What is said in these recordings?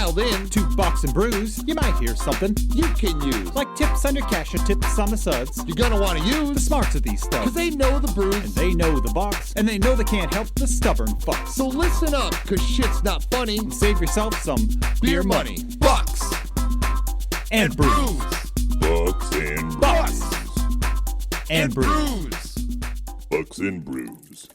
dialed in to Bucks and Brews, you might hear something you can use. Like tips on your cash or tips on the suds. You're gonna want to use the smarts of these stuff. Cause they know the brews, and they know the Bucks, and they know they can't help the stubborn fucks. So listen up, cause shit's not funny. And save yourself some beer money. Bucks and Brews. Bucks and Bucks and Brews. Bucks and Brews.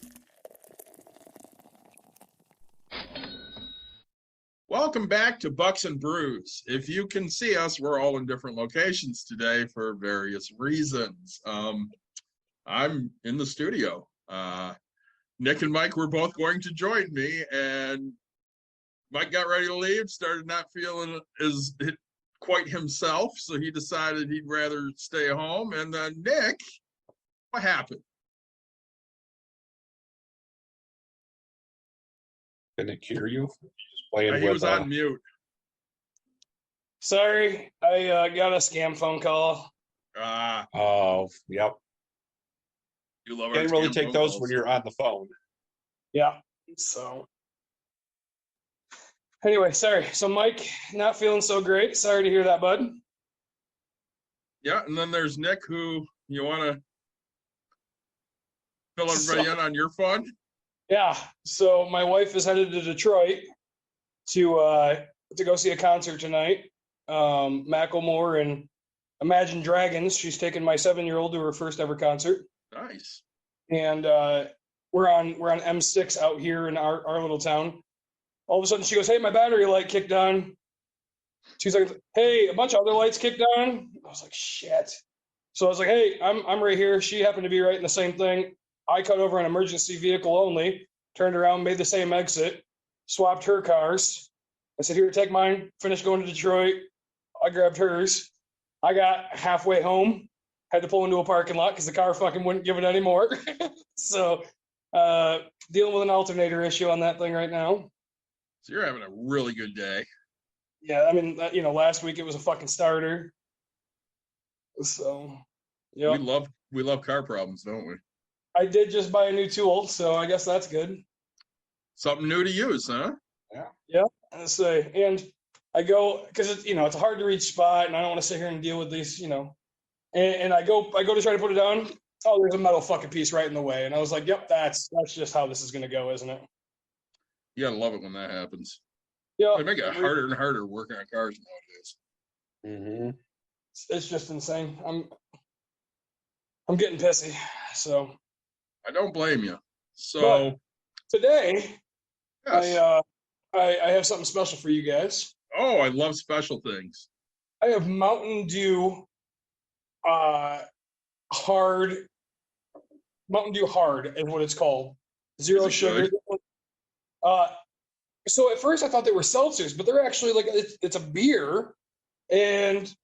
Welcome back to Bucks and Brews. If you can see us, we're all in different locations today for various reasons. I'm in the studio. Nick and Mike were both going to join me, and Mike got ready to leave, started not feeling as quite himself, so he decided he'd rather stay home. And then Nick, what happened? Can it hear you? Playing He with, was on mute. Sorry, I got a scam phone call. Oh, yep. You love our Can't really scam take phone those calls. when you're on the phone. Yeah, so. Anyway, sorry. So Mike, not feeling so great. Sorry to hear that, bud. Yeah, and then there's Nick, who you want to fill everybody in on your fun? Yeah, so my wife is headed to Detroit to go see a concert tonight. Macklemore and Imagine Dragons. She's taking my 7-year-old to her first ever concert. Nice. And we're on M6 out here in our little town. All of a sudden she goes, "Hey, my battery light kicked on." She's like, "Hey, a bunch of other lights kicked on." I was like, "Shit." So I was like, "Hey, I'm right here." She happened to be right in the same thing. I cut over an emergency vehicle only, turned around, made the same exit, swapped her cars. I said, "Here, take mine." Finished going to Detroit. I grabbed hers. I got halfway home, had to pull into a parking lot because the car fucking wouldn't give it anymore. So dealing with an alternator issue on that thing right now. So you're having a really good day. Yeah, I mean, last week it was a fucking starter. So, yeah. We love car problems, don't we? I did just buy a new tool, so I guess that's good. Something new to use, huh? Yeah. And I go because it's a hard to reach spot, and I don't want to sit here and deal with these, And I go to try to put it down. Oh, there's a metal fucking piece right in the way, and I was like, "Yep, that's just how this is gonna go, isn't it?" You gotta love it when that happens. Yeah. They make it harder and harder working on cars nowadays. Mm-hmm. It's just insane. I'm getting pissy. So I don't blame you. So today, yes. I have something special for you guys. Oh, I love special things. I have Mountain Dew hard. Mountain Dew hard is what it's called. Zero sugar. So at first I thought they were seltzers, but they're actually like it's a beer. And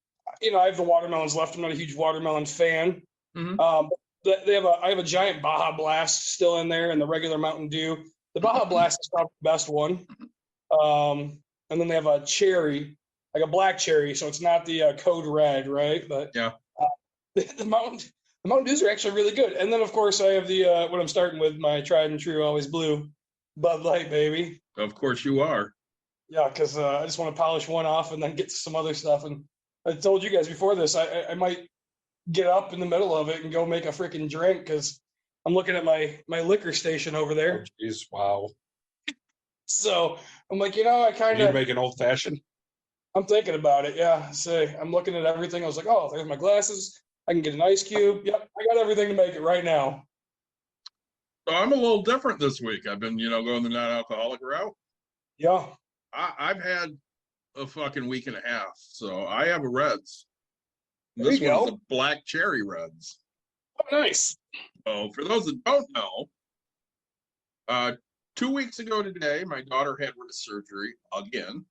I have the watermelons left. I'm not a huge watermelon fan. Mm-hmm. I have a giant Baja Blast still in there, and the regular Mountain Dew. The Baja Blast is probably the best one. And then they have a cherry, like a black cherry, so it's not the Code Red, right? But yeah, the Mountain Dews are actually really good. And then of course I have the what I'm starting with, my tried and true, always blue, Bud Light, baby. Of course you are. Yeah, because I just want to polish one off and then get to some other stuff. And I told you guys before this, I might get up in the middle of it and go make a freaking drink because I'm looking at my liquor station over there. Oh, jeez, wow. So I'm like, I kind of. You make an old fashioned? I'm thinking about it. Yeah. So I'm looking at everything. I was like, oh, there's my glasses. I can get an ice cube. Yep, I got everything to make it right now. So I'm a little different this week. I've been, going the non-alcoholic route. Yeah. I've had a fucking week and a half, so I have a Reds. There This you one's go. the Black Cherry Reds. Oh, nice. So for those that don't know, 2 weeks ago today, my daughter had wrist surgery again.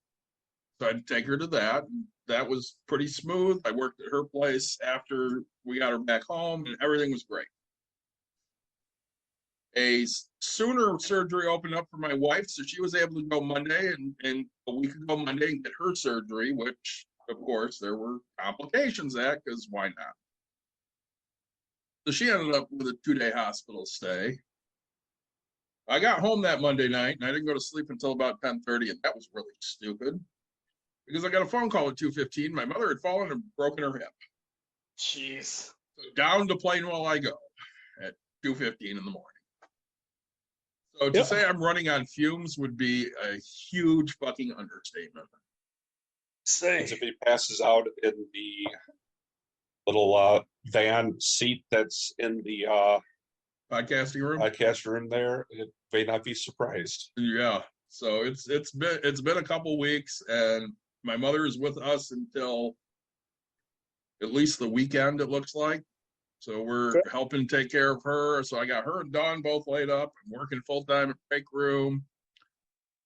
So I had to take her to that. That was pretty smooth. I worked at her place after we got her back home, and everything was great. A sooner surgery opened up for my wife, so she was able to go Monday, and a week ago Monday and get her surgery, which, of course, there were complications at, because why not? So she ended up with a 2-day hospital stay. I got home that Monday night, and I didn't go to sleep until about 10:30, and that was really stupid. because I got a phone call at 2:15. My mother had fallen and broken her hip. Jeez. So down to Plainwell I go at 2:15 in the morning. So to say I'm running on fumes would be a huge fucking understatement. As if he passes out in the little van seat that's in the Podcasting room. podcast room there, it may not be surprised. Yeah. So it's been a couple weeks, and my mother is with us until at least the weekend, it looks like. So we're helping take care of her. So I got her and Dawn both laid up. I'm working full time at break room.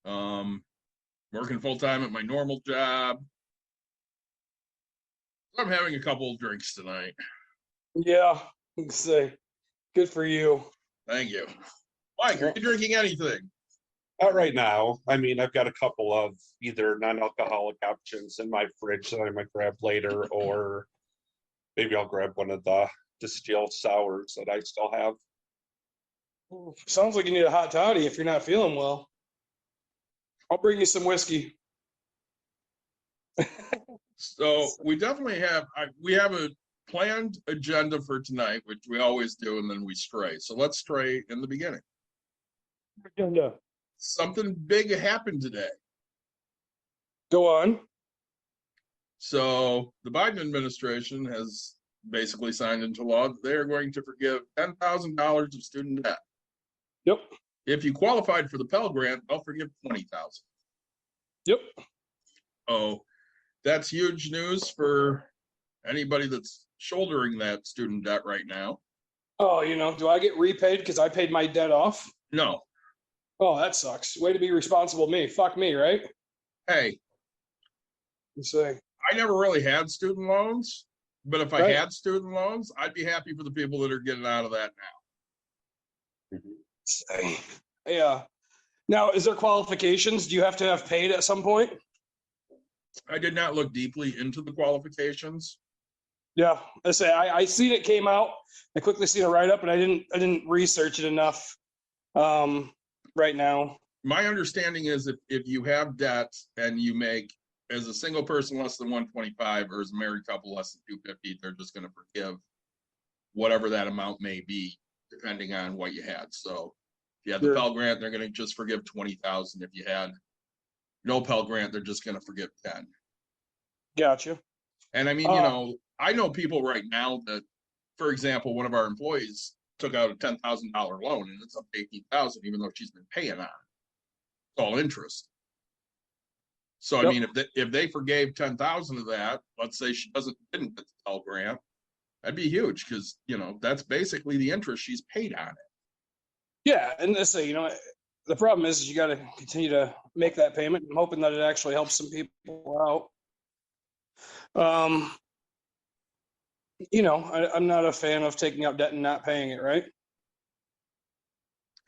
Working full time at my normal job. I'm having a couple of drinks tonight. Yeah, say, good for you. Thank you. Mike, are you drinking anything? Not right now. I mean, I've got a couple of either non-alcoholic options in my fridge that I might grab later, or maybe I'll grab one of the distilled sours that I still have. Sounds like you need a hot toddy if you're not feeling well. I'll bring you some whiskey. So we definitely have we have a planned agenda for tonight, which we always do, and then we stray. So let's stray in the beginning. Agenda. Something big happened today. Go on. So the Biden administration has basically signed into law that they are going to forgive $10,000 of student debt. Yep. If you qualified for the Pell Grant, they'll forgive $20,000. Yep. Oh, that's huge news for anybody that's shouldering that student debt right now. Oh, do I get repaid because I paid my debt off? No. Oh, that sucks. Way to be responsible, me. Fuck me, right? Hey, You say. I never really had student loans, but if I Right. had student loans, I'd be happy for the people that are getting out of that now. Yeah. Now, is there qualifications? Do you have to have paid at some point? I did not look deeply into the qualifications. Yeah, I seen it came out. I quickly seen a write up, and I didn't research it enough. Right now. My understanding is if you have debt and you make as a single person less than 125 or as a married couple less than 250, they're just going to forgive whatever that amount may be, depending on what you had. So if you had the Pell Grant, they're going to just forgive 20,000. If you had no Pell Grant, they're just going to forgive 10. Gotcha. And I mean, I know people right now that, for example, one of our employees took out a $10,000 loan and it's up to $18,000, even though she's been paying on it. It's all interest. So I mean, if they forgave 10,000 of that, let's say she didn't get the Pell Grant, that'd be huge because that's basically the interest she's paid on it. Yeah, and let's say the problem is you got to continue to make that payment. I'm hoping that it actually helps some people out. I'm not a fan of taking out debt and not paying it, right?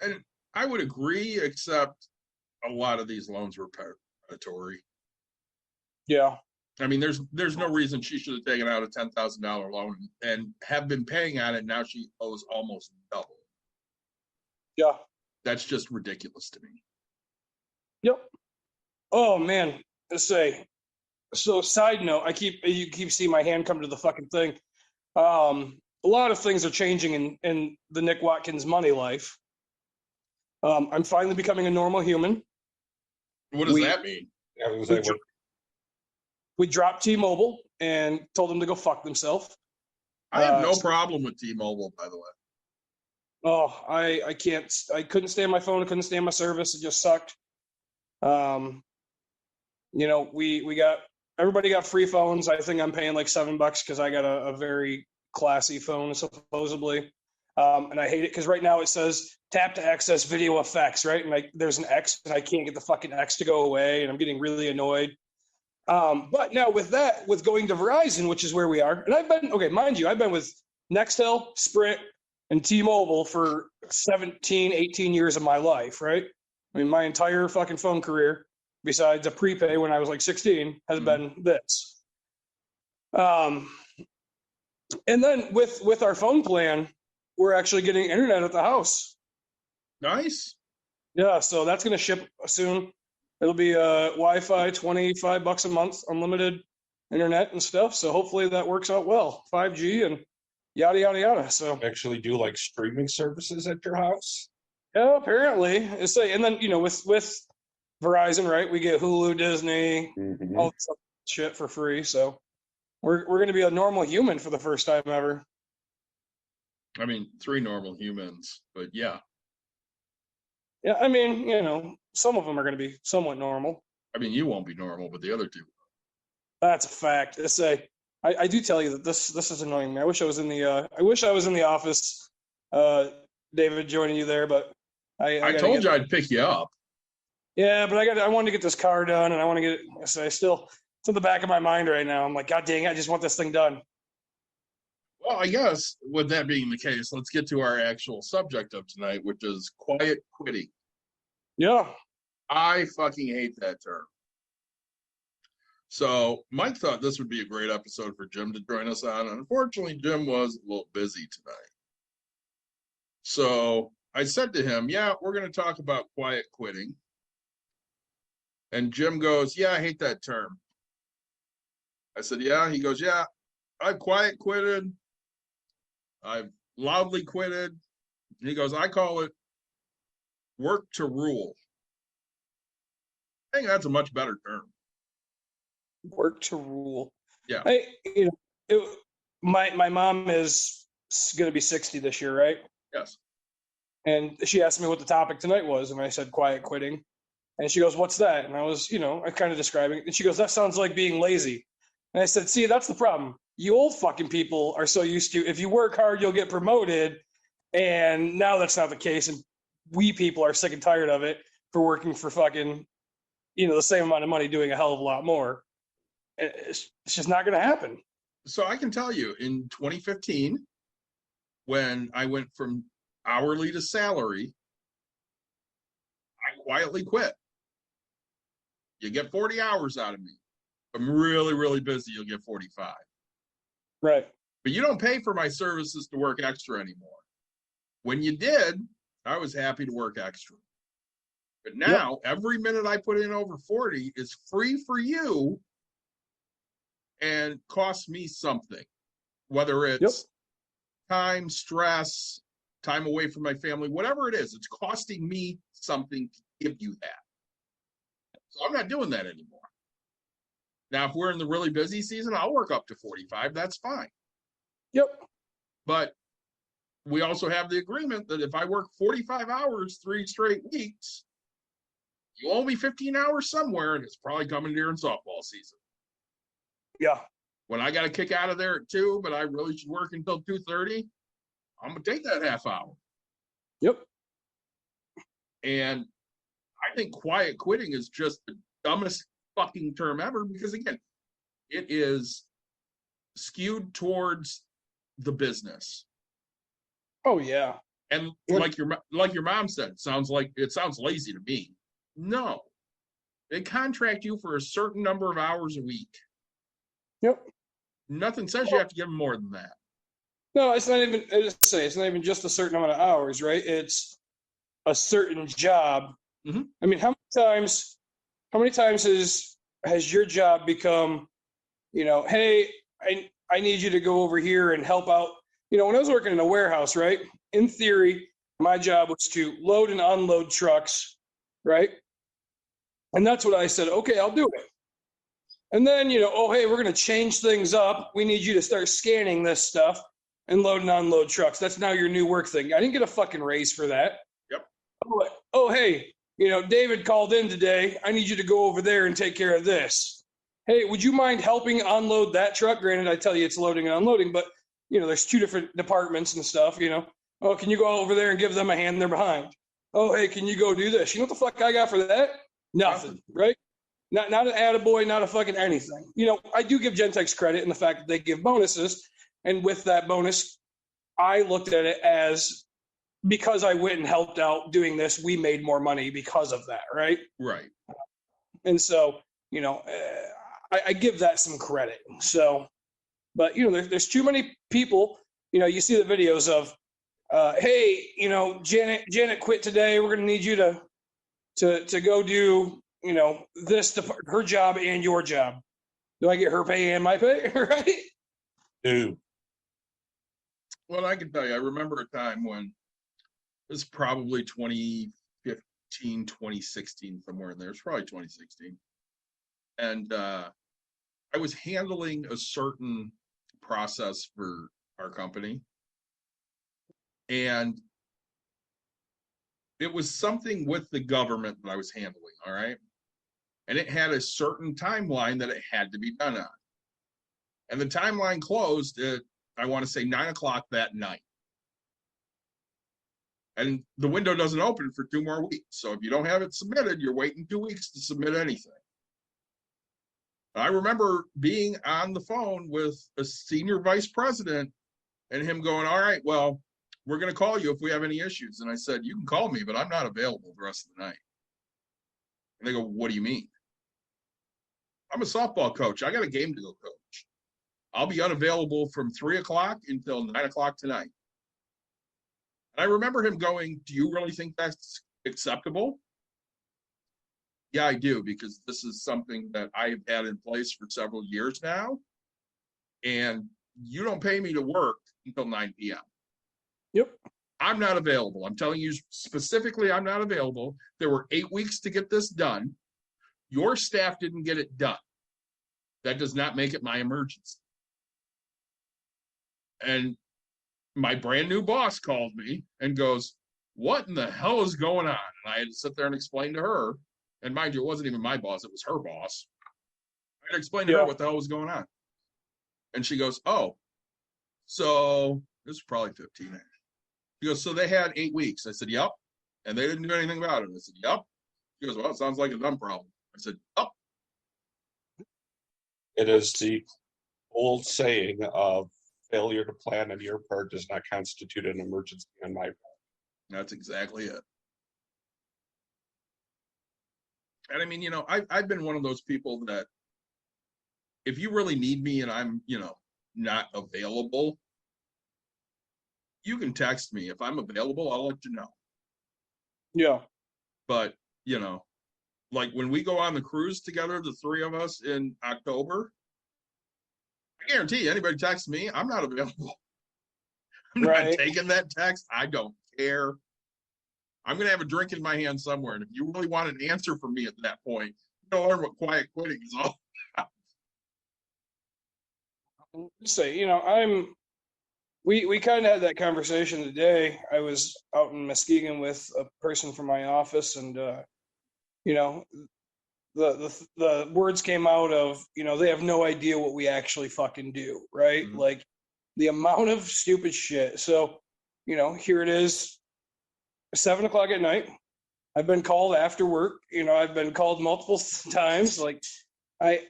And I would agree, except a lot of these loans were predatory. Yeah. I mean, there's no reason she should have taken out a $10,000 loan and have been paying on it. Now she owes almost double. Yeah. That's just ridiculous to me. Yep. Oh man. Let's say. So side note, you keep seeing my hand come to the fucking thing. A lot of things are changing in the Nick Watkins money life. I'm finally becoming a normal human. What does that mean? We dropped T-Mobile and told them to go fuck themselves. I have no problem with T-Mobile, by the way. Oh, I couldn't stand my phone. I couldn't stand my service. It just sucked. Everybody got free phones. I think I'm paying like $7 because I got a very classy phone, supposedly. And I hate it because right now it says tap to access video effects, right? And there's an X and I can't get the fucking X to go away, and I'm getting really annoyed. But now with going to Verizon, which is where we are, and I've been with Nextel, Sprint, and T-Mobile for 17, 18 years of my life, right? I mean, my entire fucking phone career, besides a prepay when I was like 16, has been this. And then with our phone plan, we're actually getting internet at the house. Nice. Yeah, so that's going to ship soon. It'll be Wi-Fi, $25 a month, unlimited internet and stuff. So hopefully that works out well. 5G and yada yada yada. So Actually do like streaming services at your house? yeah, apparently. And then with Verizon, right? We get Hulu, Disney, Mhm. all this shit for free. So we're going to be a normal human for the first time ever. I mean, 3 normal humans, but yeah. Yeah, I mean, some of them are going to be somewhat normal. I mean, you won't be normal, but the other 2. That's a fact. I do tell you that this is annoying me. I wish I was in the office, David, joining you there, but I told you I'd pick you up. Yeah, but I wanted to get this car done, and I want to get it. So it's in the back of my mind right now. I'm like, God dang, I just want this thing done. Well, I guess with that being the case, let's get to our actual subject of tonight, which is quiet quitting. Yeah. I fucking hate that term. So Mike thought this would be a great episode for Jim to join us on. Unfortunately, Jim was a little busy tonight. So I said to him, yeah, we're going to talk about quiet quitting. And Jim goes, yeah, I hate that term. I said, yeah. He goes, yeah, I've quiet quitted. I've loudly quitted. And he goes, I call it work to rule. I think that's a much better term. Work to rule. Yeah. My mom is going to be 60 this year, right? Yes. And she asked me what the topic tonight was, and I said quiet quitting. And she goes, what's that? And I was, I kind of describing it. And she goes, that sounds like being lazy. And I said, see, that's the problem. You old fucking people are so used to, if you work hard, you'll get promoted. And now that's not the case. And we people are sick and tired of it for working for fucking, the same amount of money doing a hell of a lot more. It's just not going to happen. So I can tell you, in 2015, when I went from hourly to salary, I quietly quit. You get 40 hours out of me. If I'm really, really busy, you'll get 45. Right. But you don't pay for my services to work extra anymore. When you did, I was happy to work extra. But now, every minute I put in over 40 is free for you and costs me something. Whether it's time, stress, time away from my family, whatever it is, it's costing me something to give you that. So I'm not doing that anymore. Now, if we're in the really busy season, I'll work up to 45. That's fine. Yep. But we also have the agreement that if I work 45 hours, 3 straight weeks, you owe me 15 hours somewhere, and it's probably coming during softball season. Yeah. When I got to kick out of there at 2, but I really should work until 2:30, I'm going to take that half hour. Yep. And I think quiet quitting is just the dumbest fucking term ever because, again, it is skewed towards the business. Oh, yeah. And like your mom said, it sounds lazy to me. No. They contract you for a certain number of hours a week. Yep. Nothing says you have to give them more than that. No, it's not even just a certain amount of hours, right? It's a certain job. Mm-hmm. I mean, how many times has your job become, hey, I need you to go over here and help out. When I was working in a warehouse, right? In theory, my job was to load and unload trucks, right? And that's what I said, okay, I'll do it. And then, oh, hey, we're going to change things up. We need you to start scanning this stuff and load and unload trucks. That's now your new work thing. I didn't get a fucking raise for that. Yep. Oh, hey, David called in today. I need you to go over there and take care of this. Hey, would you mind helping unload that truck? Granted, I tell you it's loading and unloading, but, there's 2 different departments and stuff, Oh, can you go over there and give them a hand? They're behind. Oh, hey, can you go do this? You know what the fuck I got for that? Nothing, right? Not an attaboy, not a fucking anything. I do give Gentex credit in the fact that they give bonuses. And with that bonus, I looked at it as because I went and helped out doing this, we made more money because of that, right? Right. And so, I give that some credit. So, but, there's too many people, you see the videos of, hey, Janet quit today. We're going to need you to go do her job and your job. Do I get her pay and my pay? Right? Dude, Well, I can tell you, I remember a time when it was probably 2015, 2016, somewhere in there. It's probably 2016. And I was handling a certain process for our company. And it was something with the government that I was handling, all right? And it had a certain timeline that it had to be done on. And the timeline closed at, I want to say, 9:00 that night. And the window doesn't open for 2 more weeks. So if you don't have it submitted, you're waiting 2 weeks to submit anything. I remember being on the phone with a senior vice president and him going, all right, well, we're going to call you if we have any issues. And I said, you can call me, but I'm not available the rest of the night. And they go, what do you mean? I'm a softball coach. I got a game to go coach. I'll be unavailable from 3:00 until 9:00 tonight. And I remember him going, do you really think that's acceptable? Yeah, I do, because this is something that I've had in place for several years now. And you don't pay me to work until 9 p.m. Yep. I'm not available. I'm telling you specifically, I'm not available. There were 8 weeks to get this done. Your staff didn't get it done. That does not make it my emergency. And my brand new boss called me and goes, what in the hell is going on? And I had to sit there and explain to her. And mind you, it wasn't even my boss, it was her boss. I had to explain to her what the hell was going on. And she goes, oh, so this was probably 15. She goes, so they had 8 weeks. I said, yep. And they didn't do anything about it. I said, yep. She goes, well, it sounds like a dumb problem. I said, yep. it is the old saying of failure to plan on your part does not constitute an emergency on my part. That's exactly it. And I mean, I've been one of those people that if you really need me and I'm, not available, you can text me. If I'm available, I'll let you know. Yeah. But, like when we go on the cruise together, the 3 of us in October, I guarantee you, anybody texts me, I'm not available. I'm not taking that text. I don't care. I'm going to have a drink in my hand somewhere. And if you really want an answer from me at that point, you're going to learn what quiet quitting is all about. Say, we kind of had that conversation today. I was out in Muskegon with a person from my office, and the words came out of, they have no idea what we actually fucking do, right? Mm-hmm. Like the amount of stupid shit. So, here it is, 7:00 at night. I've been called after work. I've been called multiple times. Like I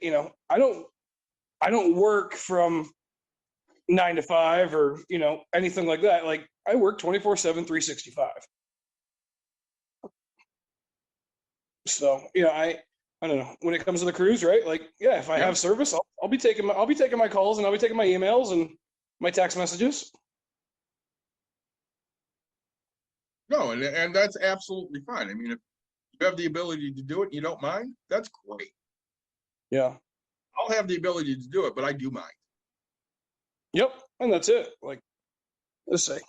don't work from 9 to 5 or, anything like that. Like I work 24/7, 365. So, I don't know, when it comes to the cruise, right? Like, yeah, if I have service, I'll be taking my calls, and I'll be taking my emails and my text messages. No, and that's absolutely fine. I mean, if you have the ability to do it and you don't mind, that's great. Yeah. I'll have the ability to do it, but I do mind. Yep. And that's it. Like, let's say,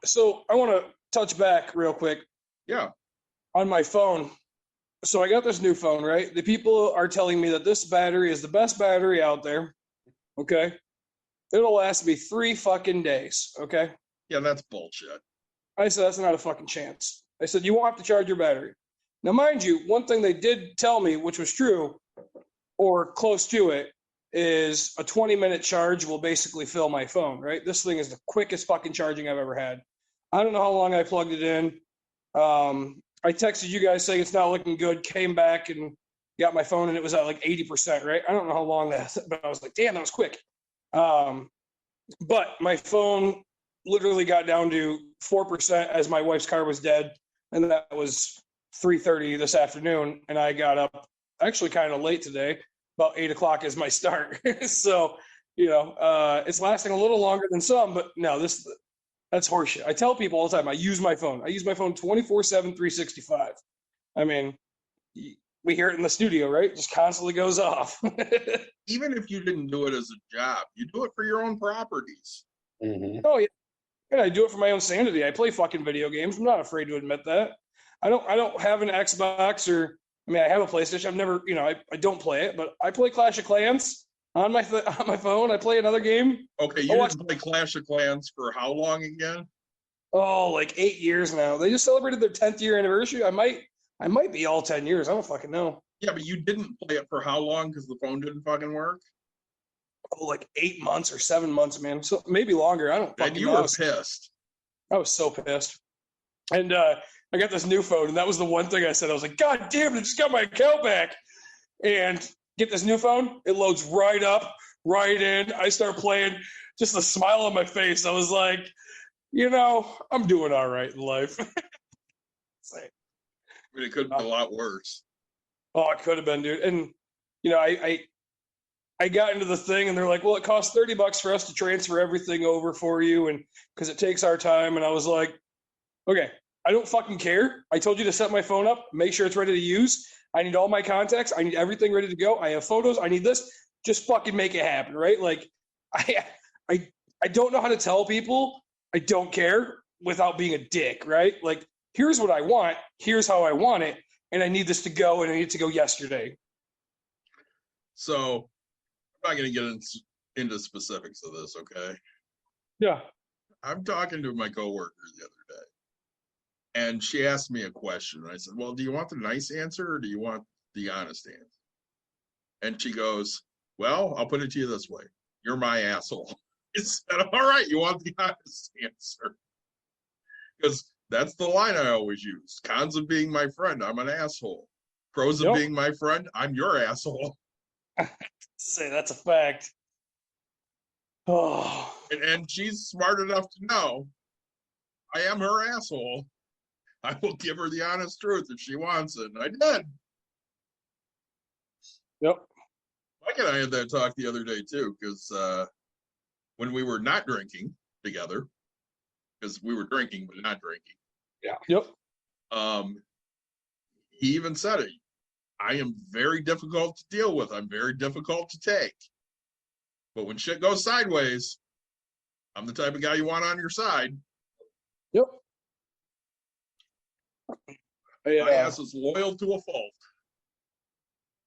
so I want to touch back real quick. Yeah. On my phone. So I got this new phone, right? The people are telling me that this battery is the best battery out there. Okay. It'll last me 3 fucking days. Okay. Yeah, that's bullshit. I said, that's not a fucking chance. I said, you won't have to charge your battery. Now, mind you, one thing they did tell me, which was true or close to it, is a 20-minute charge will basically fill my phone, right? This thing is the quickest fucking charging I've ever had. I don't know how long I plugged it in. I texted you guys saying it's not looking good, came back and got my phone and it was at like 80%, right? I don't know how long that, but I was like, damn, that was quick. But my phone literally got down to 4% as my wife's car was dead. And that was 3:30 this afternoon. And I got up actually kind of late today. About 8:00 is my start. So, it's lasting a little longer than some, but no, that's horseshit. I tell people all the time, I use my phone 24/7, 365. I mean, we hear it in the studio, right? It just constantly goes off. Even if you didn't do it as a job, you do it for your own properties. Mhm. Oh yeah, and I do it for my own sanity. I play fucking video games. I'm not afraid to admit that. I don't have an Xbox or I mean I have a PlayStation. I've never I don't play it, but I play Clash of Clans on my on my phone. I play another game. Okay, you didn't play Clash of Clans for how long again? Oh, like 8 years now. They just celebrated their 10th year anniversary. I might be all 10 years. I don't fucking know. Yeah, but you didn't play it for how long because the phone didn't fucking work? Oh, like 8 months or 7 months, man. So maybe longer. I don't And fucking you know. were pissed. I was so pissed. And I got this new phone, and that was the one thing I said. I was like, God damn it, I just got my account back. And get this new phone, it loads right up, right in. I start playing, just a smile on my face. I was like, I'm doing all right in life. I mean, it could have been a lot worse. Oh, it could have been, dude. And I got into the thing, and they're like, "Well, it costs $30 for us to transfer everything over for you, and because it takes our time." And I was like, "Okay, I don't fucking care. I told you to set my phone up, make sure it's ready to use. I need all my contacts. I need everything ready to go. I have photos. I need this. Just fucking make it happen, right?" Like, I don't know how to tell people I don't care without being a dick, right? Like, here's what I want. Here's how I want it. And I need this to go, and I need it to go yesterday. So I'm not going to get into specifics of this, okay? Yeah. I'm talking to my coworker the other day, and she asked me a question. I said, well, do you want the nice answer or do you want the honest answer? And she goes, well, I'll put it to you this way. You're my asshole. I said, all right, you want the honest answer? Because that's the line I always use. Cons of being my friend, I'm an asshole. Pros of being my friend, I'm your asshole. Say that's a fact. Oh. And she's smart enough to know I am her asshole. I will give her the honest truth if she wants it. And I did. Yep. Mike and I had that talk the other day too, because when we were not drinking together, because we were drinking but not drinking. Yeah. Yep. He even said it. I am very difficult to deal with. I'm very difficult to take. But when shit goes sideways, I'm the type of guy you want on your side. Yep. My ass is loyal to a fault.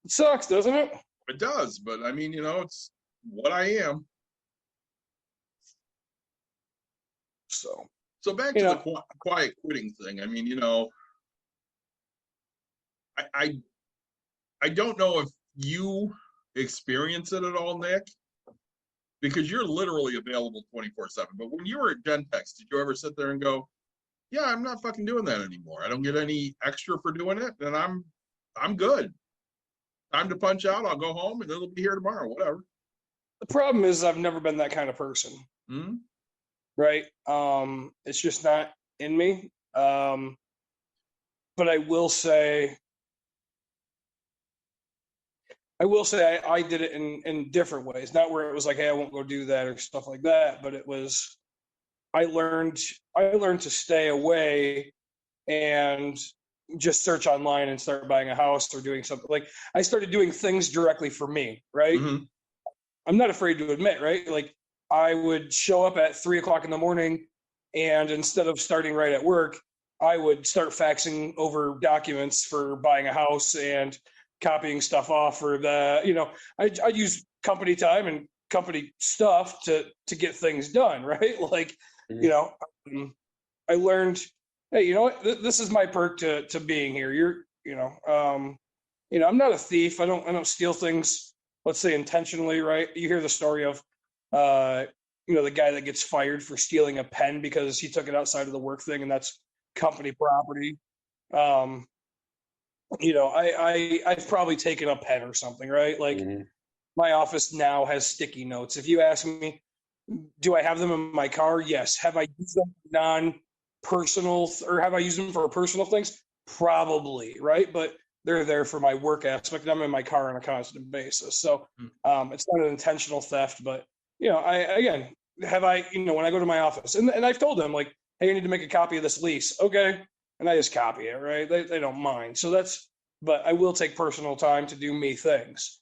It sucks, doesn't it? It does, but I mean, it's what I am. So back to the quiet quitting thing. I mean, I don't know if you experience it at all, Nick, because you're literally available 24/7. But when you were at Gentex, did you ever sit there and go, yeah, I'm not fucking doing that anymore. I don't get any extra for doing it, and I'm good. Time to punch out. I'll go home, and it'll be here tomorrow, whatever. The problem is I've never been that kind of person. Mm-hmm. Right? It's just not in me. But I will say I did it in different ways. Not where it was like, hey, I won't go do that or stuff like that. But it was, I learned to stay away and just search online and start buying a house or doing something. Like, I started doing things directly for me, right? Mm-hmm. I'm not afraid to admit, right? Like, I would show up at 3:00 in the morning, and instead of starting right at work, I would start faxing over documents for buying a house and copying stuff off for I'd use company time and company stuff to get things done, right? Like, I learned, hey, you know what? This is my perk to being here. I'm not a thief. I don't steal things, let's say, intentionally, right? You hear the story of the guy that gets fired for stealing a pen because he took it outside of the work thing, and that's company property. I've probably taken a pen or something, right? Like, my office now has sticky notes. If you ask me, do I have them in my car? Yes. Have I used them non-personal, or have I used them for personal things? Probably, right? But they're there for my work aspect, and I'm in my car on a constant basis. So it's not an intentional theft, but when I go to my office, and I've told them, like, hey, I need to make a copy of this lease. Okay. and I just copy it, right? They don't mind. So but I will take personal time to do me things.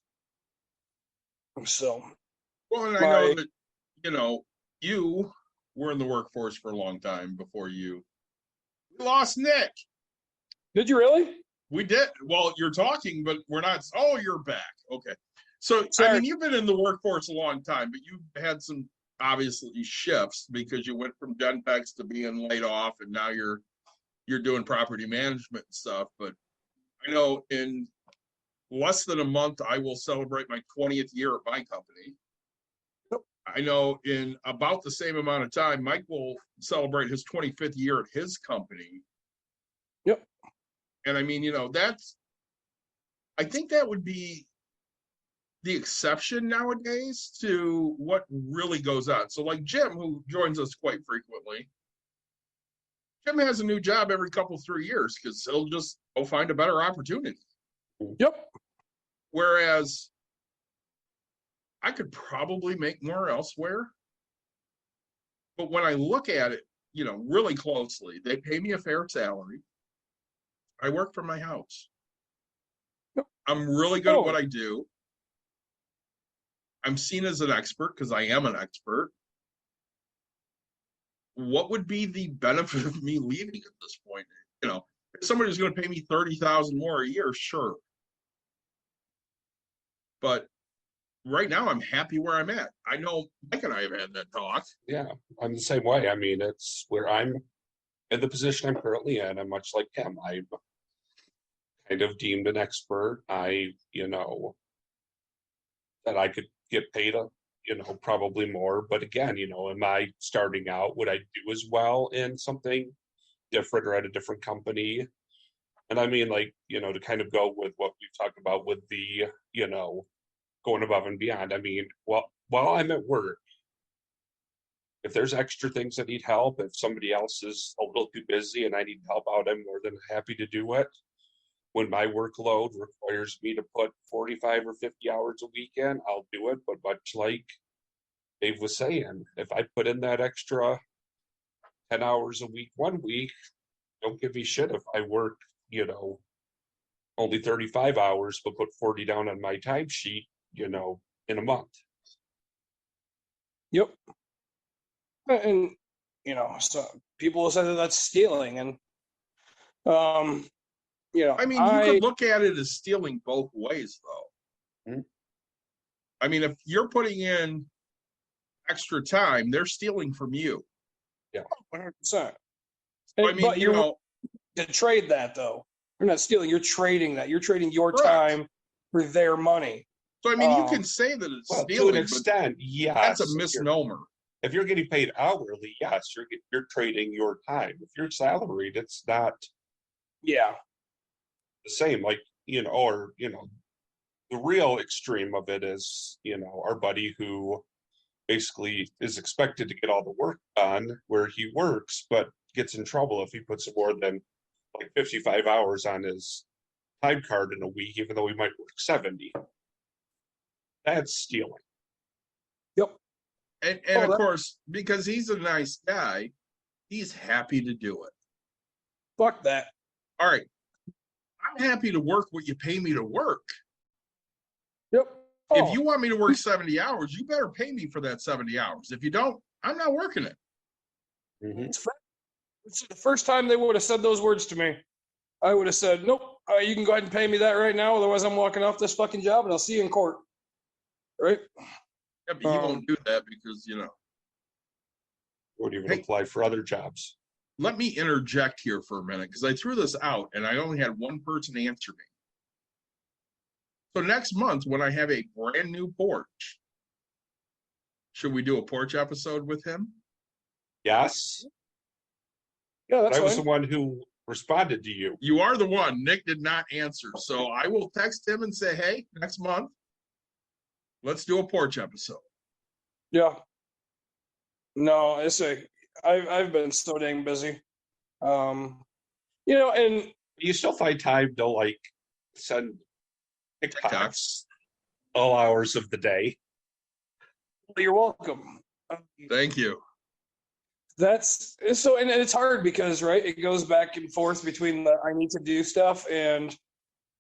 So, Well, and I know that, you were in the workforce for a long time before we lost Nick. did you really? We did. Well, you're talking, but we're not. Oh, you're back. Okay. So, Sorry. I mean, you've been in the workforce a long time, but you've had some obviously shifts because you went from Gentex to being laid off, and now you're doing property management and stuff. But I know in less than a month, I will celebrate my 20th year at my company. Yep. I know in about the same amount of time, Mike will celebrate his 25th year at his company. Yep. And I mean, I think that would be the exception nowadays to what really goes on. So like Jim, who joins us quite frequently, Jim has a new job every 3 years because he'll just go find a better opportunity. Yep. Whereas I could probably make more elsewhere. But when I look at it, really closely, they pay me a fair salary. I work from my house. Yep. I'm really good at what I do. I'm seen as an expert because I am an expert. What would be the benefit of me leaving at this point? If somebody's going to pay me $30,000 more a year, sure. But right now, I'm happy where I'm at. I know Mike and I have had that talk. Yeah, I'm the same way. I mean, it's where I'm in the position I'm currently in. I'm much like him. I'm kind of deemed an expert. That I could get paid probably more. But again, am I starting out? Would I do as well in something different or at a different company? And I mean, to kind of go with what we've talked about with the, going above and beyond. I mean, while I'm at work, if there's extra things that need help, if somebody else is a little too busy and I need help out, I'm more than happy to do it. When my workload requires me to put 45 or 50 hours a week in, I'll do it. But much like Dave was saying, if I put in that extra 10 hours a week one week, don't give me shit if I work, only 35 hours, but put 40 down on my timesheet, in a month. Yep. And, so people will say that that's stealing. And, I mean, you could look at it as stealing both ways, though. Mm-hmm. I mean, if you're putting in extra time, they're stealing from you. Yeah, 100%. I mean, but you're to trade that, though. You're not stealing. You're trading that. You're trading your time for their money. So, I mean, you can say that it's stealing. To an extent, yes. That's a misnomer. If you're getting paid hourly, yes, you're trading your time. If you're salaried, it's not. Yeah. The same, the real extreme of it is, our buddy who basically is expected to get all the work done where he works, but gets in trouble if he puts more than 55 hours on his time card in a week, even though he might work 70. That's stealing. Yep. And of course, because he's a nice guy, he's happy to do it. Fuck that. All right. I'm happy to work what you pay me to work. Yep. If you want me to work 70 hours, you better pay me for that 70 hours. If you don't, I'm not working it. Mm-hmm. It's the first time they would have said those words to me, I would have said, nope, you can go ahead and pay me that right now. Otherwise, I'm walking off this fucking job and I'll see you in court. Right? Yeah, but he won't do that because, Won't even apply for other jobs. Let me interject here for a minute because I threw this out and I only had one person answer me. So next month, when I have a brand new porch, should we do a porch episode with him? Yes. Yeah, that's I was fine. the one who responded to you. You are the one. Nick did not answer. So I will text him and say, hey, next month, let's do a porch episode. Yeah. No, I've been so dang busy. And You still find time to send TikToks all hours of the day. you're welcome. Thank you. That's so, and it's hard because, right, it goes back and forth between the I need to do stuff and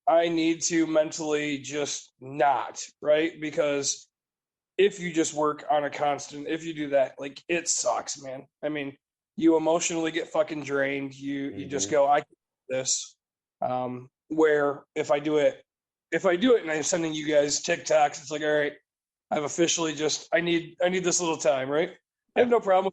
I need to mentally just not, right? Because if you just work on a constant, if you do that, like it sucks, man. I mean, you emotionally get fucking drained. You just go, I can do this. Where if I do it and I'm sending you guys TikToks, it's like, all right, I've officially just I need this little time, right? I have no problem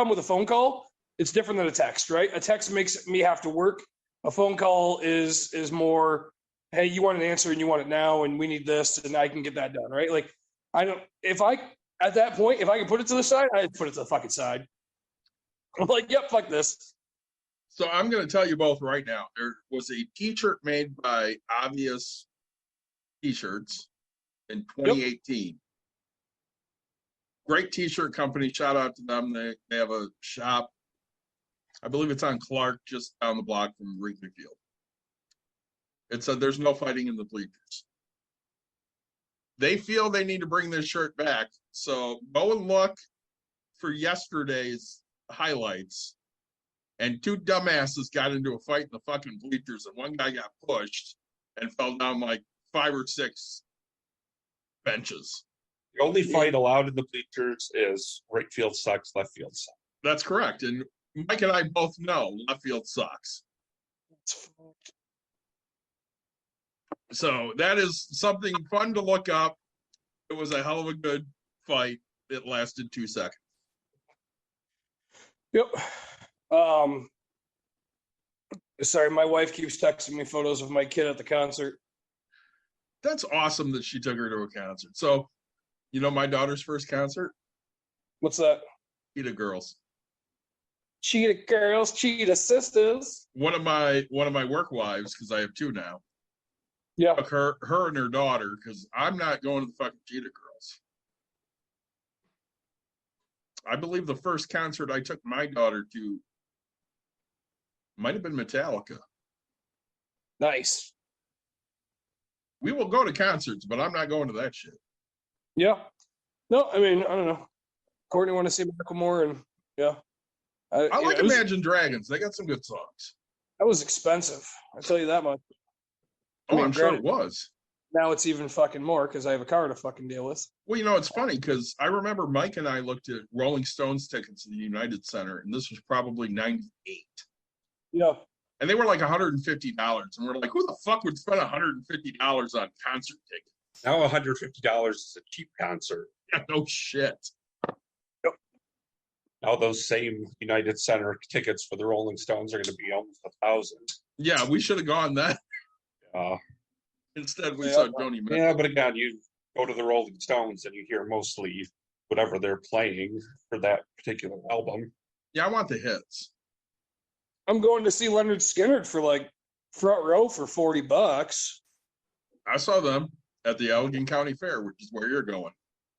with a phone call. It's different than a text, right? A text makes me have to work. A phone call is more, hey, you want an answer and you want it now, and we need this, and I can get that done, right? Like, at that point, if I can put it to the side, I'd put it to the fucking side. I'm like, yep, fuck this. So I'm going to tell you both right now. There was a T-shirt made by Obvious T-shirts in 2018. Great T-shirt company. Shout out to them. They have a shop. I believe it's on Clark, just down the block from Wrigley Field. It said there's no fighting in the bleachers. They feel they need to bring this shirt back. So go and look for yesterday's highlights. And two dumbasses got into a fight in the fucking bleachers, and one guy got pushed and fell down like 5 or 6 benches. The only fight allowed in the bleachers is right field sucks, left field sucks. That's correct. And Mike and I both know left field sucks. So that is something fun to look up. It was a hell of a good fight. It lasted 2 seconds. Yep. Sorry, my wife keeps texting me photos of my kid at the concert. That's awesome that she took her to a concert. So, you know my daughter's first concert? What's that? Cheetah Girls. Cheetah Girls, Cheetah Sisters. One of my work wives, because I have 2 now. Yeah. Took her and her daughter, because I'm not going to the fucking Cheetah Girls. I believe the first concert I took my daughter to might have been Metallica. Nice. We will go to concerts, but I'm not going to that shit. Yeah. No, I mean, I don't know. Courtney wanted to see Macklemore, and yeah. I like Imagine Dragons. They got some good songs. That was expensive. I'll tell you that much. Oh, I'm sure it was. Now it's even fucking more because I have a car to fucking deal with. Well, you know, it's funny because I remember Mike and I looked at Rolling Stones tickets in the United Center, and this was probably 98. Yeah. And they were like $150. And we're like, who the fuck would spend $150 on concert tickets? Now $150 is a cheap concert. Yeah, no shit. Yep. Now those same United Center tickets for the Rolling Stones are going to be almost 1,000. Yeah, we should have gone that. Instead, we saw Joni Mitchell. Yeah, but again, you go to the Rolling Stones and you hear mostly whatever they're playing for that particular album. Yeah, I want the hits. I'm going to see Leonard Skinner for like front row for $40. I saw them at the Allegan County Fair, which is where you're going.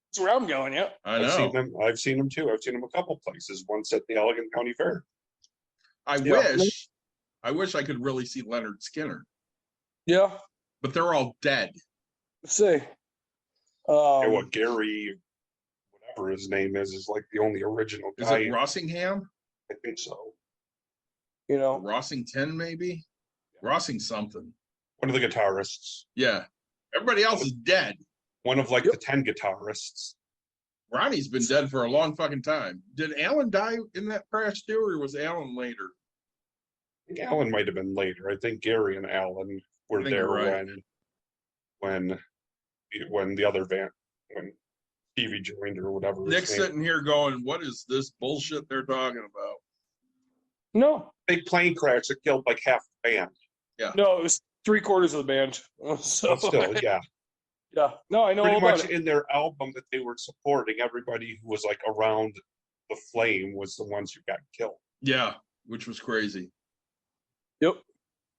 That's where I'm going. Yeah. I know. I've seen them too. I've seen them a couple places. Once at the Allegan County Fair. I wish I could really see Leonard Skinner, Yeah. but they're all dead. Let's see. What Gary, whatever his name is like the only original Is guy. it Rossingham? I think so. You know, Rossington, maybe? Rossing something. One of the guitarists. Yeah. Everybody else is dead. One of like the 10 guitarists. Ronnie's been dead for a long fucking time. Did Alan die in that crash too, or was Alan later? I think Alan might have been later. I think Gary and Alan were there right. when the other van, when Stevie joined or whatever. Nick's sitting here going, what is this bullshit they're talking about? no, Big plane crash that killed like half the band. no, it was 3/4 of the band. So But still, yeah. yeah, no, I know Pretty all about much it. in their album that they were supporting, everybody who was like around the flame was the ones who got killed. Yeah, which was crazy. Yep.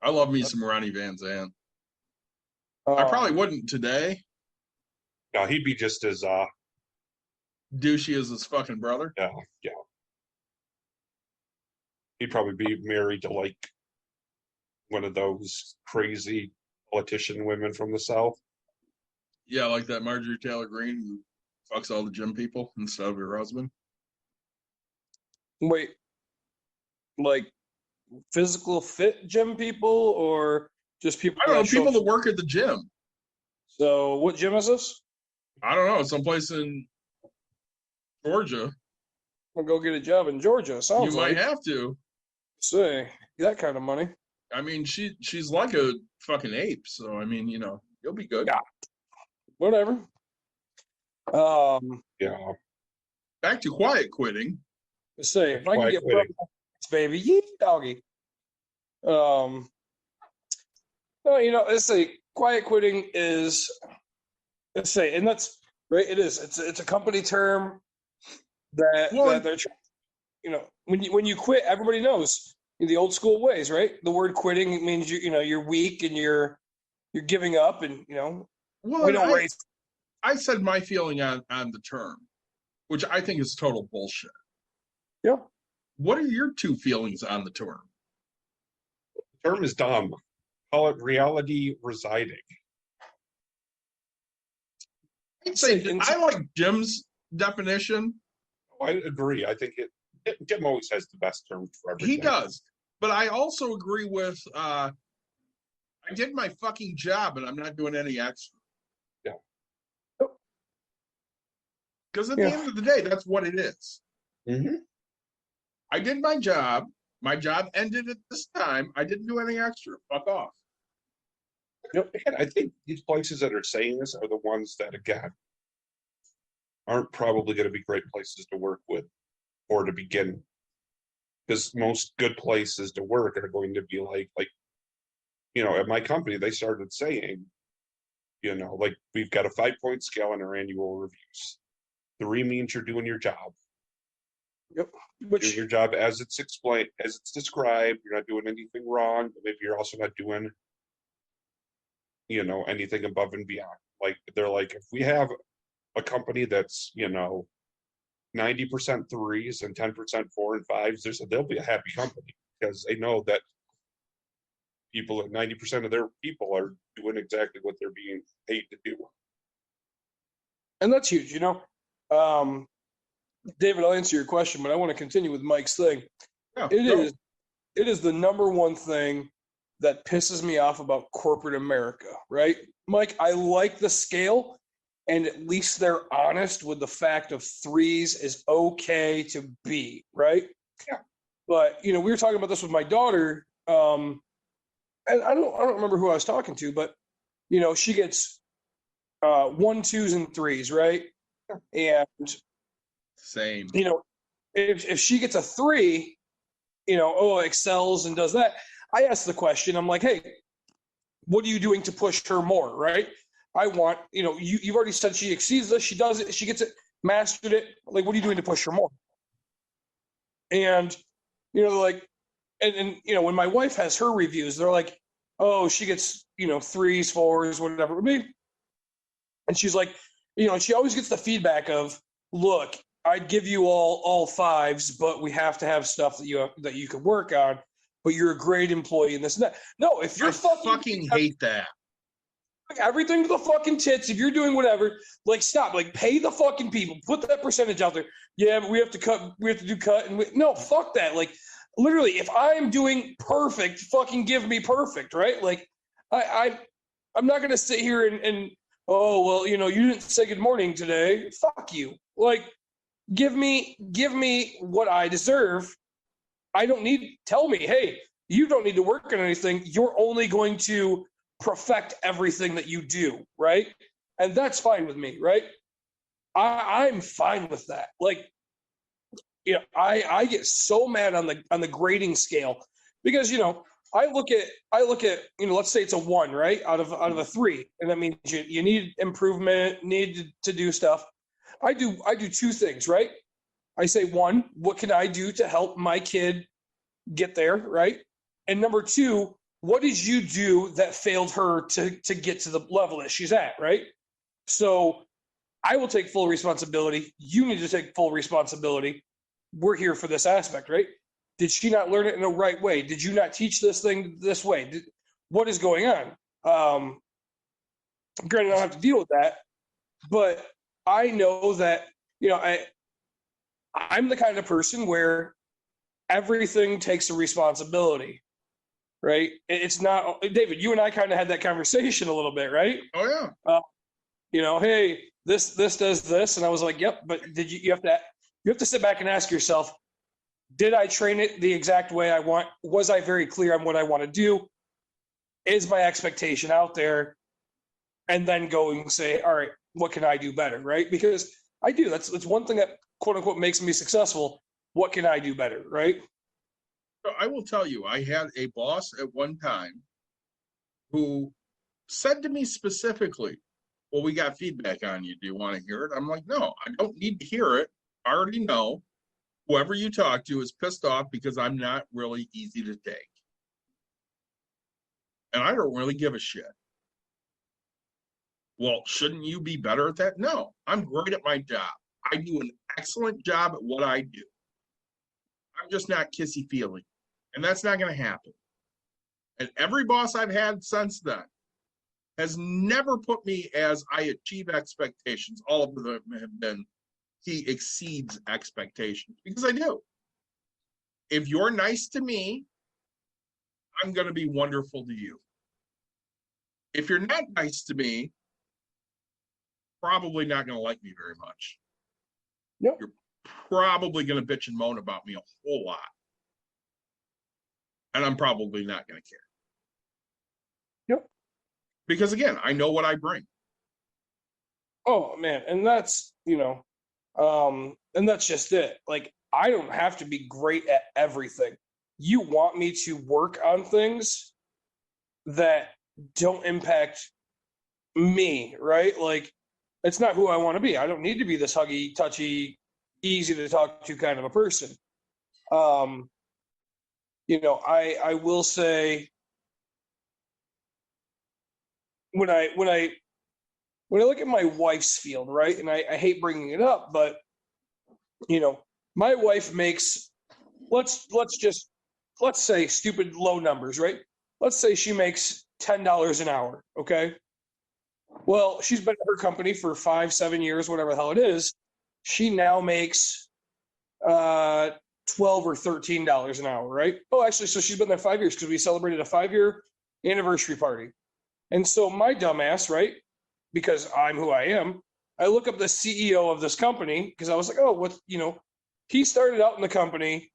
I love me some Ronnie Van Zant. I probably wouldn't today. No, he'd be just as Douchey as his fucking brother. yeah. He'd probably be married to like one of those crazy politician women from the South. Yeah, like that Marjorie Taylor Greene who fucks all the gym people instead of her husband. Wait, like physical fit gym people or just people? I don't know, that show people up? that work at the gym. So what gym is this? I don't know, someplace in Georgia. I'll go get a job in Georgia. Sounds You might like. have to. Say that kind of money. I mean, she's like a fucking ape, so I mean, you'll be good. Yeah. Whatever. Yeah. Back to quiet quitting. Say if I can Quiet get quitting. baby, yee doggy. No, let's say quiet quitting is, let's say, and that's right. It is. It's a company term that they're, when you quit, everybody knows the old school ways, right? The word quitting means you're weak and you're giving up, and Well, we don't raise. I said my feeling on the term, which I think is total bullshit. Yeah. What are your two feelings on the term? The term is dumb. Call it reality residing. I'd say I like Jim's definition. I agree. I think Jim always has the best term for everything. He does. But I also agree with I did my fucking job and I'm not doing any extra. Yeah. Because at the end of the day, that's what it is. Mm-hmm. I did my job. My job ended at this time. I didn't do any extra. Fuck off. Again, I think these places that are saying this are the ones that, again, aren't probably going to be great places to work with or to begin. Because most good places to work are going to be like, at my company, they started saying, like we've got a 5-point scale on our annual reviews. 3 means you're doing your job. Yep. Doing your job as it's explained, as it's described. You're not doing anything wrong, but maybe you're also not doing, anything above and beyond. Like they're like, if we have a company that's, 90% 3s and 10% 4 and 5s, they'll be a happy company because they know that people at 90% of their people are doing exactly what they're being paid to do. And that's huge, David, I'll answer your question, but I want to continue with Mike's thing. Yeah, It is the number one thing that pisses me off about corporate America, right? Mike, I like the scale, and at least they're honest with the fact of 3s is okay to be, right? Yeah. But we were talking about this with my daughter, and I don't remember who I was talking to, but she gets 1, 2s, and 3s, right? And Same. if she gets a 3, excels and does that, I ask the question, I'm like, hey, what are you doing to push her more, right? I want, you've already said she exceeds this, she does it, she gets it, mastered it. Like, what are you doing to push her more? And, like, and when my wife has her reviews, they're like, oh, she gets, 3s, 4s, whatever it would be. And she's like, she always gets the feedback of, look, I'd give you all 5s, but we have to have stuff that you can work on. But you're a great employee and this and that. No, if you're I fucking hate that. Everything to the fucking tits, if you're doing whatever, like stop, like pay the fucking people, put that percentage out there. Yeah, but we have to do cut, and no, fuck that. Like literally, if I'm doing perfect, fucking give me perfect, right? Like I'm not gonna sit here and oh well, you didn't say good morning today. Fuck you. Like give me what I deserve. I don't need, tell me, hey, you don't need to work on anything. You're only going to perfect everything that you do, right? And that's fine with me, right? I'm fine with that. Like, I get so mad on the grading scale because, I look at, let's say it's a 1, right? Out of a 3. And that means you need improvement, need to do stuff. I do 2 things, right? I say, 1, what can I do to help my kid get there, right? And number 2, what did you do that failed her to get to the level that she's at, right? So I will take full responsibility. You need to take full responsibility. We're here for this aspect, right? Did she not learn it in the right way? Did you not teach this thing this way? What is going on? Granted, I don't have to deal with that, but I know that, I'm the kind of person where everything takes a responsibility, right? It's not, David, you and I kind of had that conversation a little bit, right? Oh yeah. Hey, this does this. And I was like, yep, but you have to sit back and ask yourself, did I train it the exact way I want? Was I very clear on what I want to do? Is my expectation out there? And then go and say, all right, what can I do better, right? Because I do. That's one thing that quote unquote makes me successful. What can I do better, right? So I will tell you, I had a boss at one time who said to me specifically, well, we got feedback on you. Do you want to hear it? I'm like, no, I don't need to hear it. I already know whoever you talk to is pissed off because I'm not really easy to take. And I don't really give a shit. Well, shouldn't you be better at that? No, I'm great at my job. I do an excellent job at what I do. I'm just not kissy-feely. And that's not going to happen. And every boss I've had since then has never put me as I achieve expectations. All of them have been, he exceeds expectations, because I do. If you're nice to me, I'm going to be wonderful to you. If you're not nice to me, probably not going to like me very much. Yep. You're probably going to bitch and moan about me a whole lot. And I'm probably not going to care. Yep. Because again, I know what I bring. Oh man, and that's, and that's just it. Like, I don't have to be great at everything. You want me to work on things that don't impact me, right? Like, it's not who I want to be. I don't need to be this huggy, touchy, easy to talk to kind of a person. I will say, when I look at my wife's field, right, and I hate bringing it up, but my wife makes, let's say stupid low numbers, right? Let's say she makes $10 an hour, okay? Well, she's been at her company for 5-7 years, whatever the hell it is. She now makes $12 or $13 an hour, right? Oh, actually, so she's been there 5 years because we celebrated a 5-year anniversary party. And so my dumbass, right, because I'm who I am, I look up the CEO of this company because I was like, he started out in the company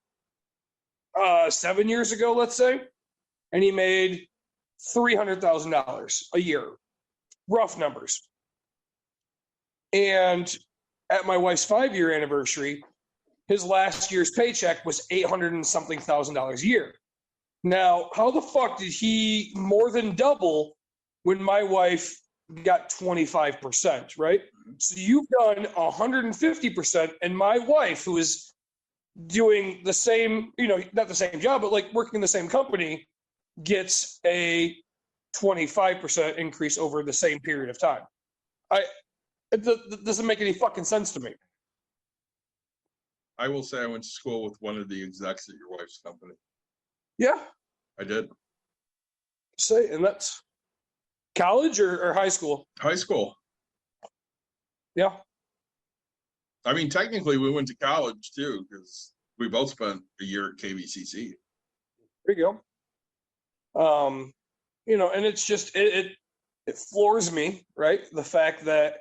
7 years ago, let's say, and he made $300,000 a year, rough numbers. And at my wife's 5-year anniversary, his last year's paycheck was $800 and something thousand a year. Now, how the fuck did he more than double when my wife got 25%, right? So you've done 150%, and my wife, who is doing the same, not the same job, but like working in the same company, gets a 25% increase over the same period of time. It doesn't make any fucking sense to me. I will say I went to school with one of the execs at your wife's company. Yeah. I did. And that's college or high school? High school. Yeah. I mean, technically we went to college too, because we both spent a year at KVCC. There you go. And it's just, it floors me, right? The fact that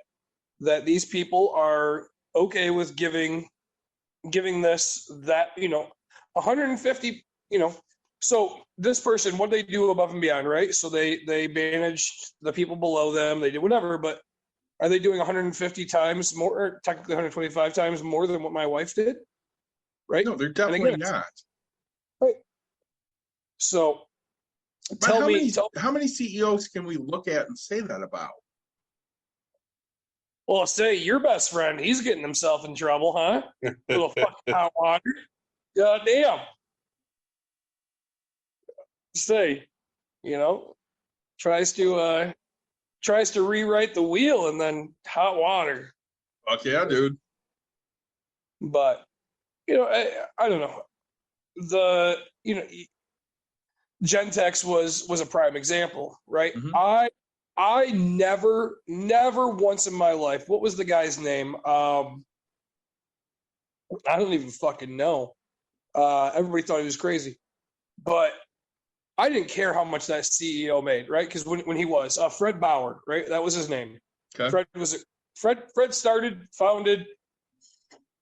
these people are okay with giving this, that, 150, so this person, what they do above and beyond, right? So they manage the people below them, they do whatever, but are they doing 150 times more, or technically 125 times more than what my wife did? Right? No, they're definitely not. Right. So But how many CEOs can we look at and say that about? Well, say your best friend, he's getting himself in trouble, huh? Little fucking hot water. God damn. Say, tries to rewrite the wheel and then hot water. Fuck yeah, dude. But I don't know. Gentex was a prime example, right? Mhm. I never once in my life, what was the guy's name? I don't even fucking know. Everybody thought he was crazy, but I didn't care how much that CEO made, right? Because when he was Fred Bauer, right? That was his name. Okay. Fred founded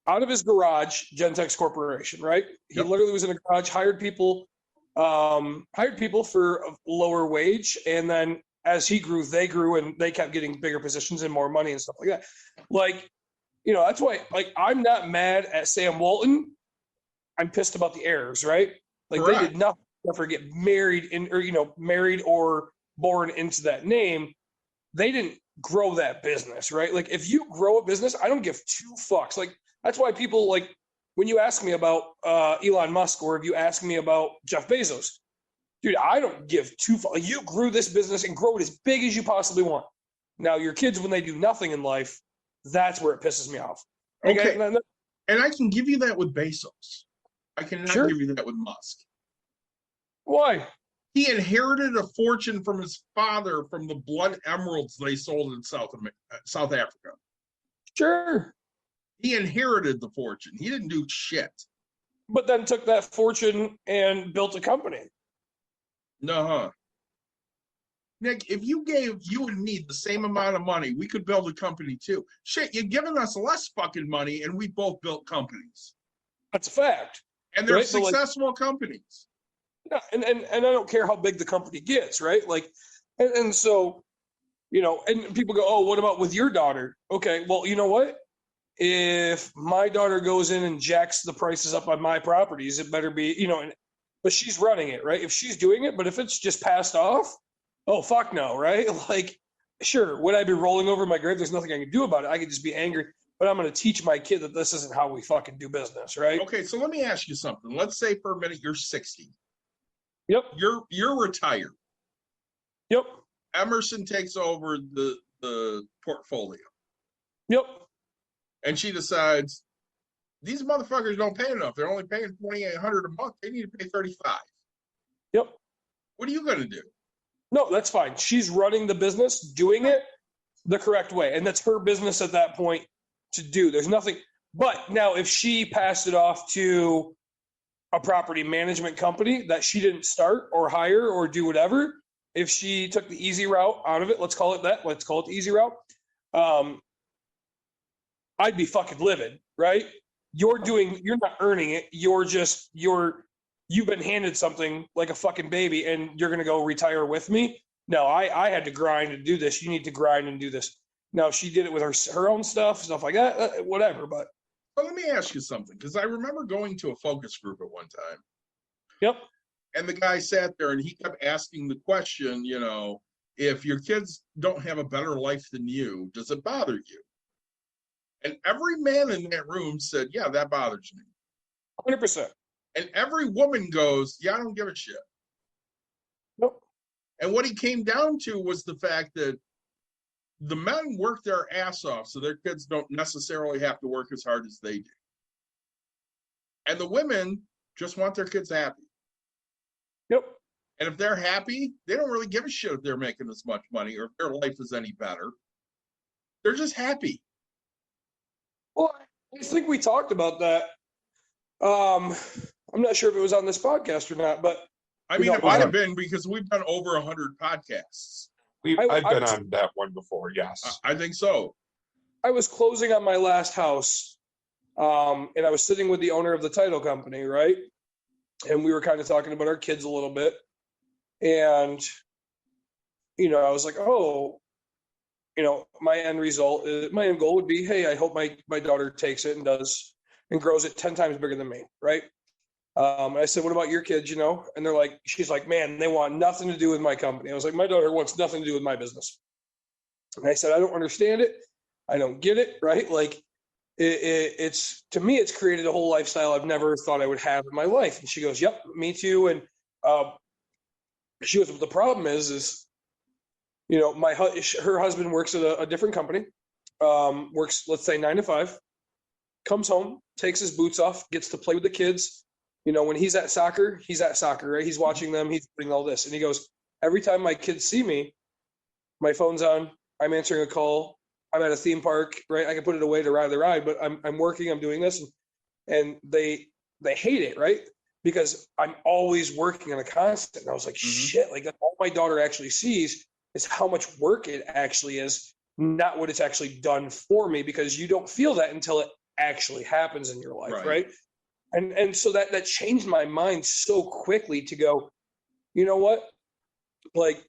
out of his garage Gentex Corporation, right? He Yep. literally was in a garage, hired people for a lower wage, and then as he grew, they grew, and they kept getting bigger positions and more money and stuff like that. Like, that's why, like, I'm not mad at Sam Walton. I'm pissed about the errors, right? Like, Correct. they did nothing except get married married or born into that name. They didn't grow that business, right? Like, if you grow a business, I don't give two fucks. Like, that's why people, like, when you ask me about Elon Musk, or if you ask me about Jeff Bezos, dude, I don't give two fucks. Like, you grew this business and grow it as big as you possibly want. Now, your kids, when they do nothing in life, that's where it pisses me off. Okay. And I can give you that with Bezos. I cannot Sure. give you that with Musk. Why? He inherited a fortune from his father from the blood emeralds they sold in South Africa. Sure. He inherited the fortune. He didn't do shit. But then took that fortune and built a company. No. Nick, if you gave you and me the same amount of money, we could build a company too. Shit, you're giving us less fucking money, and we both built companies. That's a fact. And they're Right, so, like- successful companies. Yeah, and I don't care how big the company gets, right? Like, and so, and people go, oh, what about with your daughter? Okay, well, you know what? If my daughter goes in and jacks the prices up on my properties, it better be, but she's running it, right? If she's doing it, but if it's just passed off, oh, fuck no, right? Like, sure, would I be rolling over my grave? There's nothing I can do about it. I could just be angry, but I'm going to teach my kid that this isn't how we fucking do business, right? Okay, so let me ask you something. Let's say for a minute you're 60. Yep. You're retired. Yep. Emerson takes over the portfolio, Yep. and she decides these motherfuckers don't pay enough. They're only paying $2,800 a month. They need to pay $35,000. Yep. What are you going to do? No, that's fine. She's running the business, doing it the correct way. And that's her business at that point to do. There's nothing. But now, if she passed it off to a property management company that she didn't start or hire or do whatever, if she took the easy route out of it, let's call it that. Let's call it the easy route. I'd be fucking livid, right? You're not earning it. You've been handed something like a fucking baby, and you're going to go retire with me. No, I had to grind and do this. You need to grind and do this. Now, she did it with her own stuff like that, whatever. But let me ask you something, because I remember going to a focus group at one time. Yep. And the guy sat there and he kept asking the question, if your kids don't have a better life than you, does it bother you? And every man in that room said, yeah, that bothers me. 100%. And every woman goes, yeah, I don't give a shit. Nope. And what he came down to was the fact that the men work their ass off so their kids don't necessarily have to work as hard as they do. And the women just want their kids happy. Yep. And if they're happy, they don't really give a shit if they're making as much money or if their life is any better. They're just happy. Well, I think we talked about that. I'm not sure if it was on this podcast or not, but I mean, it might have been, because we've done over 100 podcasts. I've been on that one before, yes. I think so. I was closing on my last house, and I was sitting with the owner of the title company, right? And we were kind of talking about our kids a little bit. And, I was like, oh, my end goal would be, hey, I hope my daughter takes it and does and grows it 10 times bigger than me, right? And I said, what about your kids, And she's like, man, they want nothing to do with my company. I was like, my daughter wants nothing to do with my business. And I said, I don't understand it. I don't get it, right? Like, it's to me, it's created a whole lifestyle I've never thought I would have in my life. And she goes, yep, me too. And she goes, well, the problem is her husband works at a different company, works, let's say 9 to 5, comes home, takes his boots off, gets to play with the kids. When he's at soccer, right? He's watching them, he's doing all this. And he goes, every time my kids see me, my phone's on, I'm answering a call, I'm at a theme park, right? I can put it away to ride the ride, but I'm working, I'm doing this. And they they hate it, right? Because I'm always working on a constant. And I was like, shit, like that's all my daughter actually sees is how much work it actually is, not what it's actually done for me, because you don't feel that until it actually happens in your life, right? And so that changed my mind so quickly to go, you know what? Like,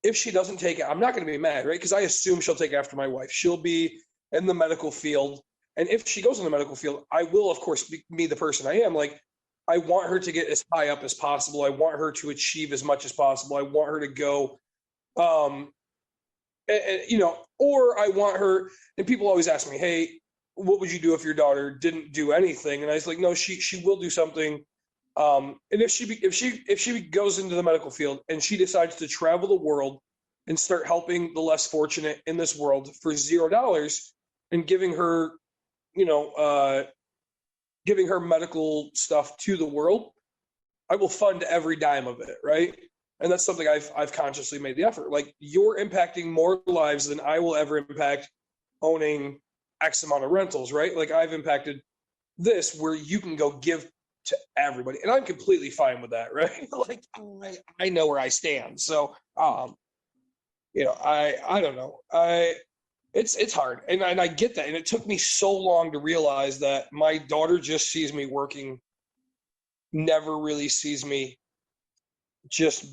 if she doesn't take it, I'm not going to be mad, right? Because I assume she'll take after my wife. She'll be in the medical field. And if she goes in the medical field, I will, of course, be the person I am. Like, I want her to get as high up as possible. I want her to achieve as much as possible. I want her to go, you know, or I want her, and people always ask me, hey, what would you do if your daughter didn't do anything? And I was like, no, she will do something. And if she goes into the medical field and she decides to travel the world and start helping the less fortunate in this world for $0 and giving her, you know, giving her medical stuff to the world, I will fund every dime of it, right? And that's something I've consciously made the effort. Like, you're impacting more lives than I will ever impact owning X amount of rentals, right? Like, I've impacted this where you can go give to everybody, and I'm completely fine with that, right? Like, I know where I stand. So, you know, I don't know. It's hard, and I get that, and it took me so long to realize that my daughter just sees me working, never really sees me just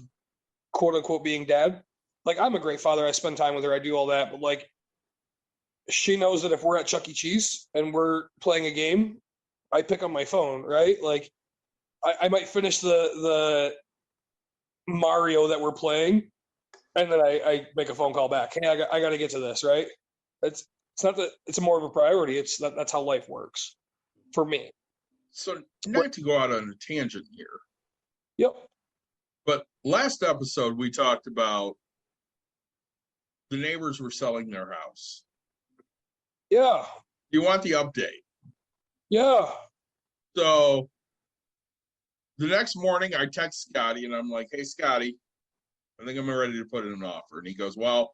quote unquote being dad. Like, I'm a great father. I spend time with her. I do all that, but like, she knows that if we're at Chuck E. Cheese and we're playing a game, I pick up my phone, right? Like, I might finish the Mario that we're playing, and then I make a phone call back. Hey, I got to get to this, right? It's not that it's more of a priority. It's that's how life works for me. So, not to go out on a tangent here, Yep. but last episode we talked about the neighbors were selling their house. Yeah. You want the update? Yeah. So the next morning I text Scotty and I'm like, hey, Scotty, I think I'm ready to put in an offer. And he goes, well,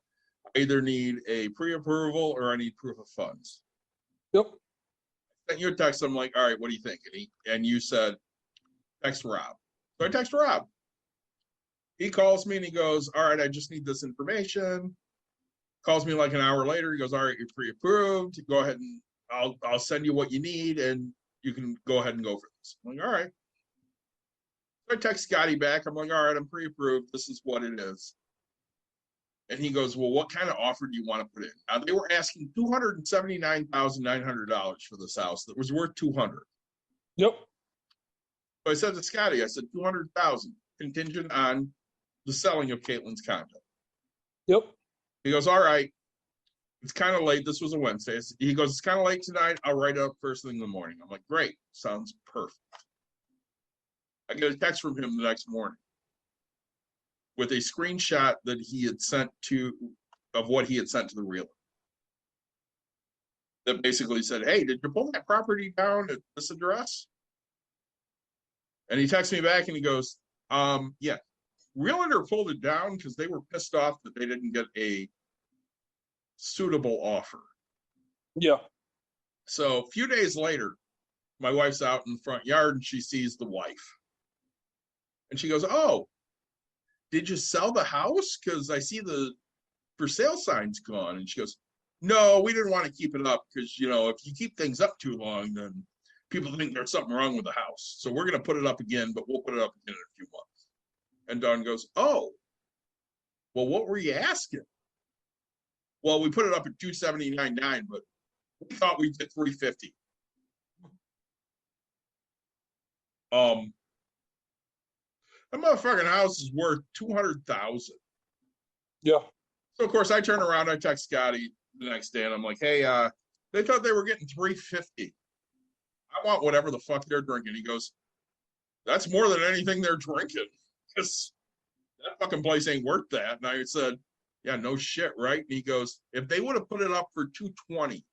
I either need a pre-approval or I need proof of funds. Yep. I sent you a text. I'm like, all right, what do you think? And you said, text Rob. So I text Rob. He calls me and he goes, all right, I just need this information. Calls me like an hour later. He goes, all right, you're pre-approved. Go ahead and I'll send you what you need and you can go ahead and go for this. I'm like, all right. So I text Scotty back. I'm like, all right, I'm pre-approved. This is what it is. And he goes, well, what kind of offer do you want to put in? Now, they were asking $279,900 for this house that was worth $200,000. Yep. So I said to Scotty, I said, $200,000 contingent on the selling of Caitlin's condo. Yep. He goes, all right. It's kind of late. This was a Wednesday. He goes, it's kind of late tonight. I'll write it up first thing in the morning. I'm like, great. Sounds perfect. I get a text from him the next morning with a screenshot that he had sent of what he had sent to the realtor. That basically said, hey, did you pull that property down at this address? And he texts me back and he goes, yeah, realtor pulled it down because they were pissed off that they didn't get a suitable offer. Yeah. So a few days later, my wife's out in the front yard and she sees the wife. And she goes, oh, did you sell the house? Because I see the for sale sign's gone. And she goes, no, we didn't want to keep it up because, you know, if you keep things up too long, then people think there's something wrong with the house. So we're going to put it up again, but we'll put it up again in a few months. And Dawn goes, oh, well, what were you asking? Well, we put it up at $279.9, but we thought we'd get $350. That motherfucking house is worth $200,000. Yeah. So of course I turn around, I text Scotty the next day, and I'm like, hey, they thought they were getting $350. I want whatever the fuck they're drinking. He goes, that's more than anything they're drinking. Because that fucking place ain't worth that. And I said, yeah, no shit, right? And he goes, if they would have put it up for $220,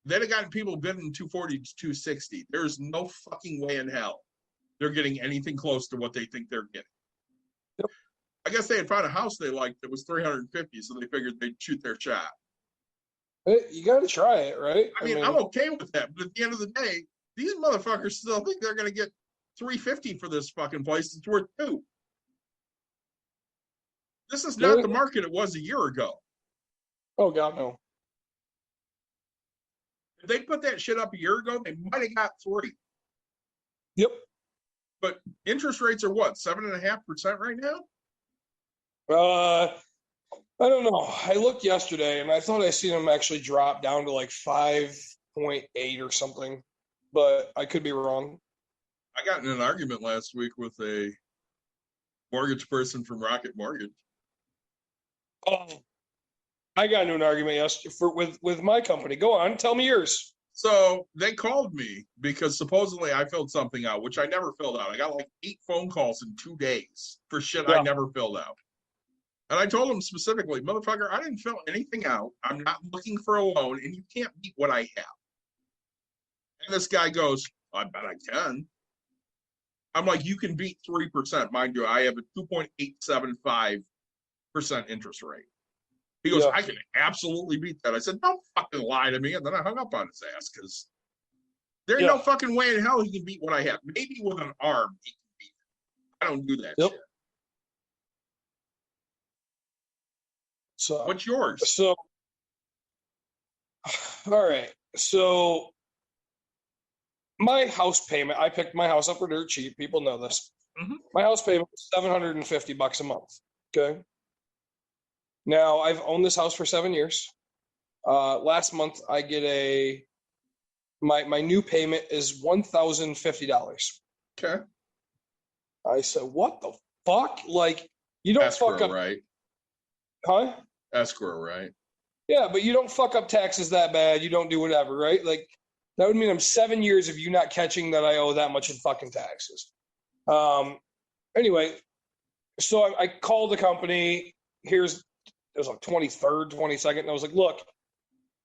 they'd have gotten people bidding $240 to $260. There's no fucking way in hell they're getting anything close to what they think they're getting. Yep. I guess they had found a house they liked that was $350, so they figured they'd shoot their shot. You got to try it, right? I mean, I'm okay with that, but at the end of the day, These motherfuckers still think they're going to get $350 for this fucking place. It's worth $2. This is not the market it was a year ago. Oh God, no. If they put that shit up a year ago, they might have got $3. Yep. But interest rates are what, 7.5% right now? I don't know. I looked yesterday and I thought I seen them actually drop down to like 5.8 or something, but I could be wrong. I got in an argument last week with a mortgage person from Rocket Mortgage. Oh, I got into an argument yesterday with my company. Go on, tell me yours. So they called me because supposedly I filled something out, which I never filled out. I got like 8 phone calls in 2 days for shit I never filled out. And I told them specifically, motherfucker, I didn't fill anything out. I'm not looking for a loan, and you can't beat what I have. And this guy goes, I bet I can. I'm like, you can beat 3%. Mind you, I have a 2.875% interest rate. He goes, I can absolutely beat that. I said, don't fucking lie to me. And then I hung up on his ass because there's no fucking way in hell he can beat what I have. Maybe with an arm he can beat it. I don't do that shit. So what's yours? So, all right. So my house payment, I picked my house up for dirt cheap. People know this. Mm-hmm. My house payment was $750 a month. Okay. Now I've owned this house for 7 years. Last month I get my new payment is $1,050. Okay. I said, what the fuck? Like, you don't escrow, fuck up, right? Huh? Escrow, right? Yeah, but you don't fuck up taxes that bad. You don't do whatever, right? Like, that would mean I'm 7 years of you not catching that I owe that much in fucking taxes. Anyway, so I called the company. It was like 23rd, 22nd. And I was like, look,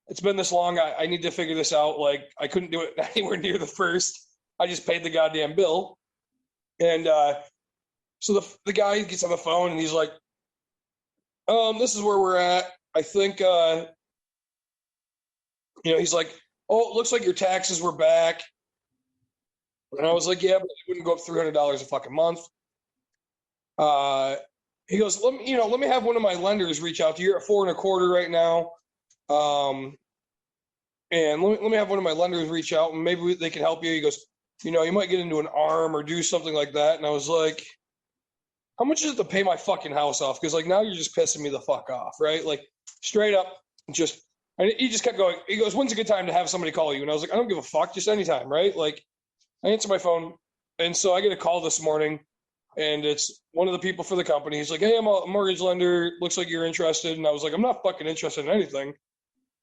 it's been this long. I need to figure this out. Like, I couldn't do it anywhere near the first. I just paid the goddamn bill. And so the guy gets on the phone and he's like, this is where we're at. I think, he's like, oh, it looks like your taxes were back. And I was like, yeah, but it wouldn't go up $300 a fucking month. He goes, let me have one of my lenders reach out to you. You're at 4.25 right now. And let me have one of my lenders reach out and maybe they can help you. He goes, you might get into an arm or do something like that. And I was like, how much is it to pay my fucking house off? Because like now you're just pissing me the fuck off, right? Like straight up, and he just kept going. He goes, when's a good time to have somebody call you? And I was like, I don't give a fuck, just anytime, right? Like I answer my phone. And so I get a call this morning and it's one of the people for the company. He's like, hey, I'm a mortgage lender. Looks like you're interested. And I was like, I'm not fucking interested in anything.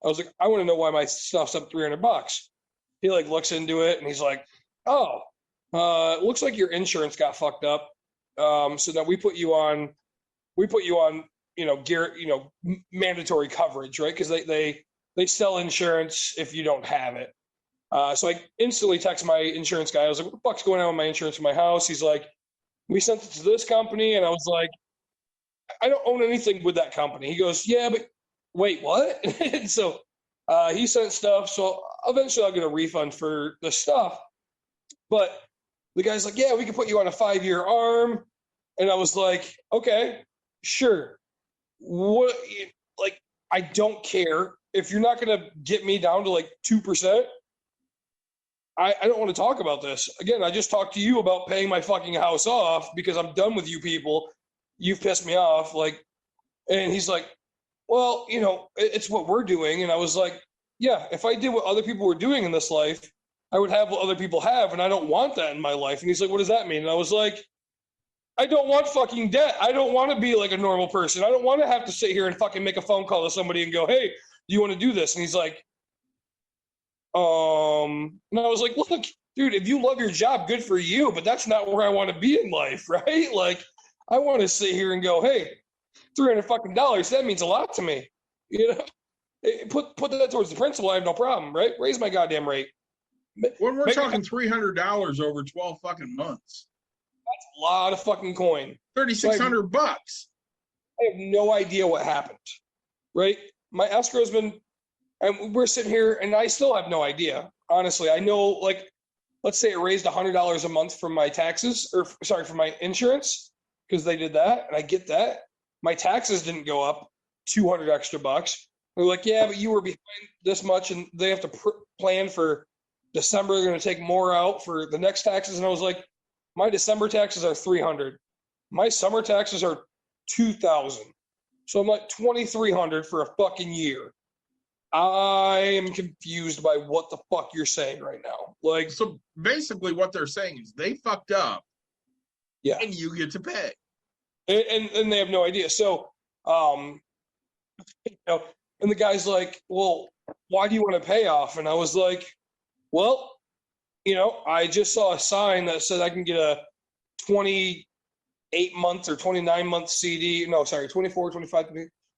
I was like, I want to know why my stuff's up $300. He like looks into it and he's like, oh, it looks like your insurance got fucked up. So now we put you on, mandatory coverage, right? Because they sell insurance if you don't have it. So I instantly text my insurance guy. I was like, what the fuck's going on with my insurance in my house? He's like, we sent it to this company. And I was like, I don't own anything with that company. He goes, yeah, but wait, what? And so he sent stuff. So eventually I'll get a refund for the stuff. But the guy's like, yeah, we can put you on a 5-year arm. And I was like, okay, sure. What? Like, I don't care. If you're not going to get me down to like 2%, I don't want to talk about this. Again, I just talked to you about paying my fucking house off because I'm done with you people. You've pissed me off. Like, and he's like, well, it's what we're doing. And I was like, yeah, if I did what other people were doing in this life, I would have what other people have. And I don't want that in my life. And he's like, what does that mean? And I was like, I don't want fucking debt. I don't want to be like a normal person. I don't want to have to sit here and fucking make a phone call to somebody and go, hey, do you want to do this? And he's like, and I was like, look, dude, if you love your job, good for you, but that's not where I want to be in life, right? Like, I want to sit here and go, hey, $300 fucking dollars, that means a lot to me. Put that towards the principal, I have no problem, right? Raise my goddamn rate. When we're talking $300 over 12 fucking months. That's a lot of fucking coin. $3,600. I have no idea what happened, right? My escrow's been, and we're sitting here, and I still have no idea. Honestly, I know, like, let's say it raised $100 a month from my taxes, or sorry, from my insurance, because they did that, and I get that. My taxes didn't go up 200 extra bucks. They're like, yeah, but you were behind this much, and they have to plan for December. They're going to take more out for the next taxes. And I was like, my December taxes are 300. My summer taxes are 2,000. So I'm like 2,300 for a fucking year. I am confused by what the fuck you're saying right now. Like, So basically what they're saying is they fucked up yeah, and you get to pay. and they have no idea. So, you know, and the guy's like, well, why do you want to pay off? And I was like, well, you know, I just saw a sign that said I can get a 28-month or 29-month CD. No, sorry, 24, 25,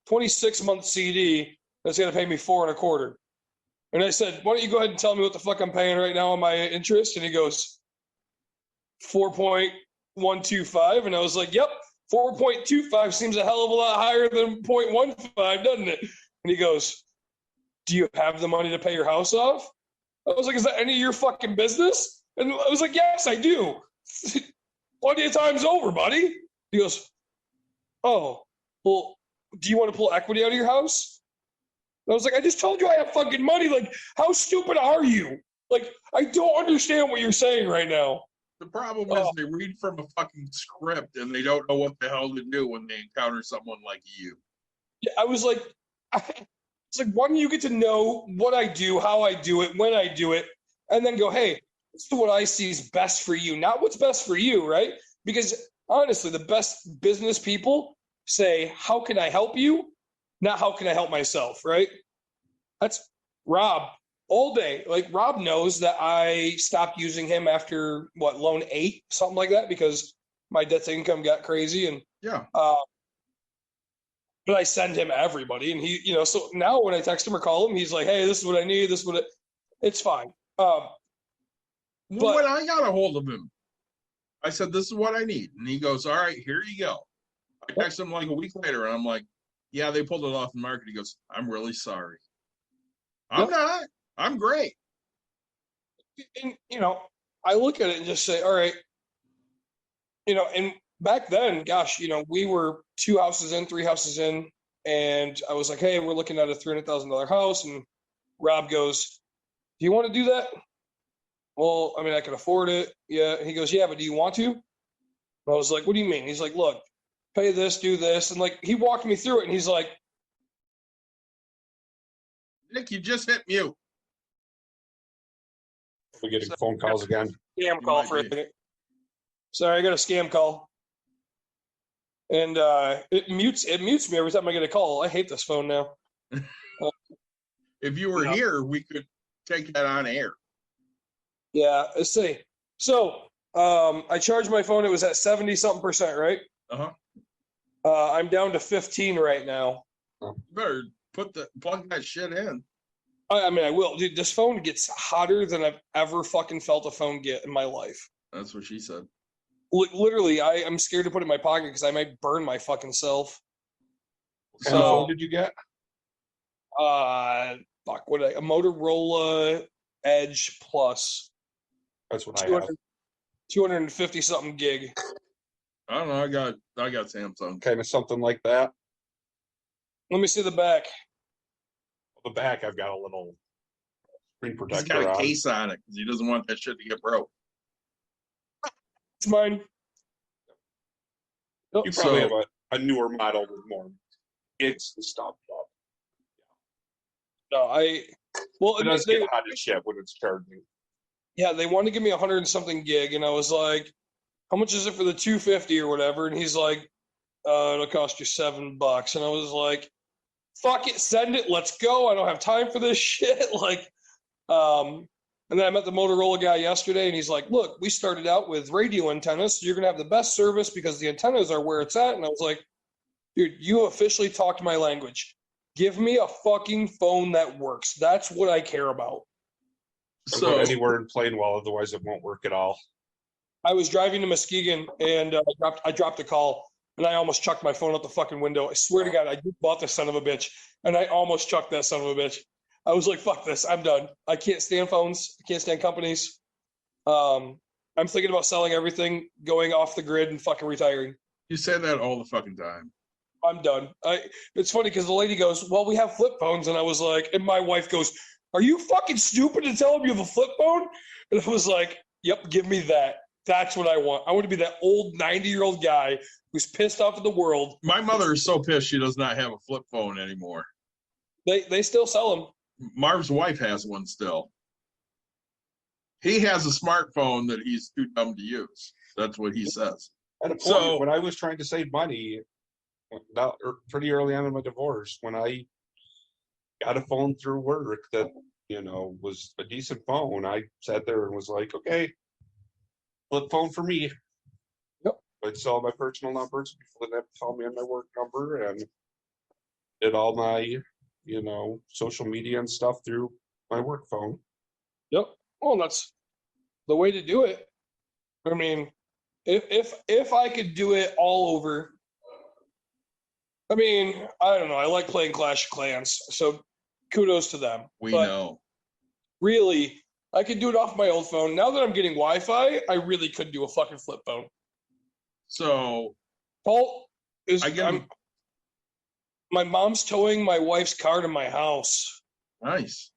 26-month CD that's going to pay me $4.25. And I said, why don't you go ahead and tell me what the fuck I'm paying right now on my interest? And he goes, 4.125. And I was like, yep, 4.25 seems a hell of a lot higher than 0.15, doesn't it? And he goes, do you have the money to pay your house off? I was like, is that any of your fucking business? And I was like, yes, I do. Plenty of times over, buddy. He goes, oh, well, do you want to pull equity out of your house? And I was like, I just told you I have fucking money. Like, how stupid are you? Like, I don't understand what you're saying right now. The problem is they read from a fucking script and they don't know what the hell to do when they encounter someone like you. Yeah, I was like, it's like, why don't you get to know what I do, how I do it, when I do it, and then go, hey, this is what I see is best for you, not what's best for you, right? Because honestly, the best business people say, how can I help you? Not how can I help myself, right? That's Rob all day. Like, Rob knows that I stopped using him after loan 8, something like that, because my debt to income got crazy. And Yeah. but I send him everybody, and he, you know, so now when I text him or call him, he's like, hey, this is what I need. This is what it's fine. Well, when I got a hold of him, I said, this is what I need. And he goes, all right, here you go. I text him like a week later, and I'm like, yeah, they pulled it off the market. He goes, I'm really sorry. I'm not. I'm great. And, you know, I look at it and just say, all right, you know, and back then, gosh, you know, we were 2 houses in, 3 houses in, and I was like, hey, we're looking at a $300,000 house. And Rob goes, do you want to do that? Well, I mean, I can afford it. Yeah. He goes, yeah, but do you want to? I was like, what do you mean? He's like, look, pay this, do this. And like, he walked me through it, and he's like, Nick, you just hit mute. We're getting phone calls again. scam call for a second. Sorry, I got a scam call. And it mutes me every time I get a call. I hate this phone now. If you were here, we could take that on air. Yeah, let's see. So I charged my phone. It was at 70-something%, right? Uh-huh. I'm down to 15 right now. You better plug that shit in. I mean, I will. Dude, this phone gets hotter than I've ever fucking felt a phone get in my life. That's what she said. Literally, I'm scared to put it in my pocket because I might burn my fucking self. What kind of phone did you get? A Motorola Edge Plus. That's what I have. 250 something gig. I don't know. I got Samsung. Kind of something like that. Let me see the back. The back, I've got a little screen He's protector got a on. case on it because he doesn't want that shit to get broke. It's mine. You probably have a newer model with more gigs and stuff. No, It does get hot as shit when it's charging. Yeah, they wanted to give me 100 and something gig, and I was like, how much is it for the 250 or whatever? And he's like, it'll cost you $7. And I was like, fuck it, send it, let's go. I don't have time for this shit. And then I met the Motorola guy yesterday, and he's like, look, we started out with radio antennas, so you're going to have the best service because the antennas are where it's at. And I was like, dude, you officially talked my language. Give me a fucking phone that works. That's what I care about. So anywhere in Plainwell, otherwise it won't work at all. I was driving to Muskegon, and I dropped a call, and I almost chucked my phone out the fucking window. I swear to God, I just bought this son of a bitch, and I almost chucked that son of a bitch. I was like, fuck this. I'm done. I can't stand phones. I can't stand companies. I'm thinking about selling everything, going off the grid, and fucking retiring. You say that all the fucking time. I'm done. It's funny because the lady goes, "Well, we have flip phones," and I was like, and my wife goes, "Are you fucking stupid to tell them you have a flip phone?" And I was like, "Yep, give me that. That's what I want. I want to be that old 90-year-old guy who's pissed off at the world." My mother is so pissed she does not have a flip phone anymore. They still sell them. Marv's wife has one still. He has a smartphone that he's too dumb to use. That's what he says. At a point, So- when I was trying to save money, pretty early on in my divorce, when I got a phone through work that, was a decent phone, I sat there and was like, okay, flip phone for me. Yep. I'd sell my personal numbers. People didn't have to call me on my work number, and did all my, social media and stuff through my work phone. Yep. Well, that's the way to do it. I mean, if I could do it all over, I mean, I don't know. I like playing Clash of Clans, so kudos to them. We But know. really, I could do it off my old phone. Now that I'm getting Wi-Fi, I really could do a fucking flip phone. So Paul is. I get my mom's towing my wife's car to my house. nice.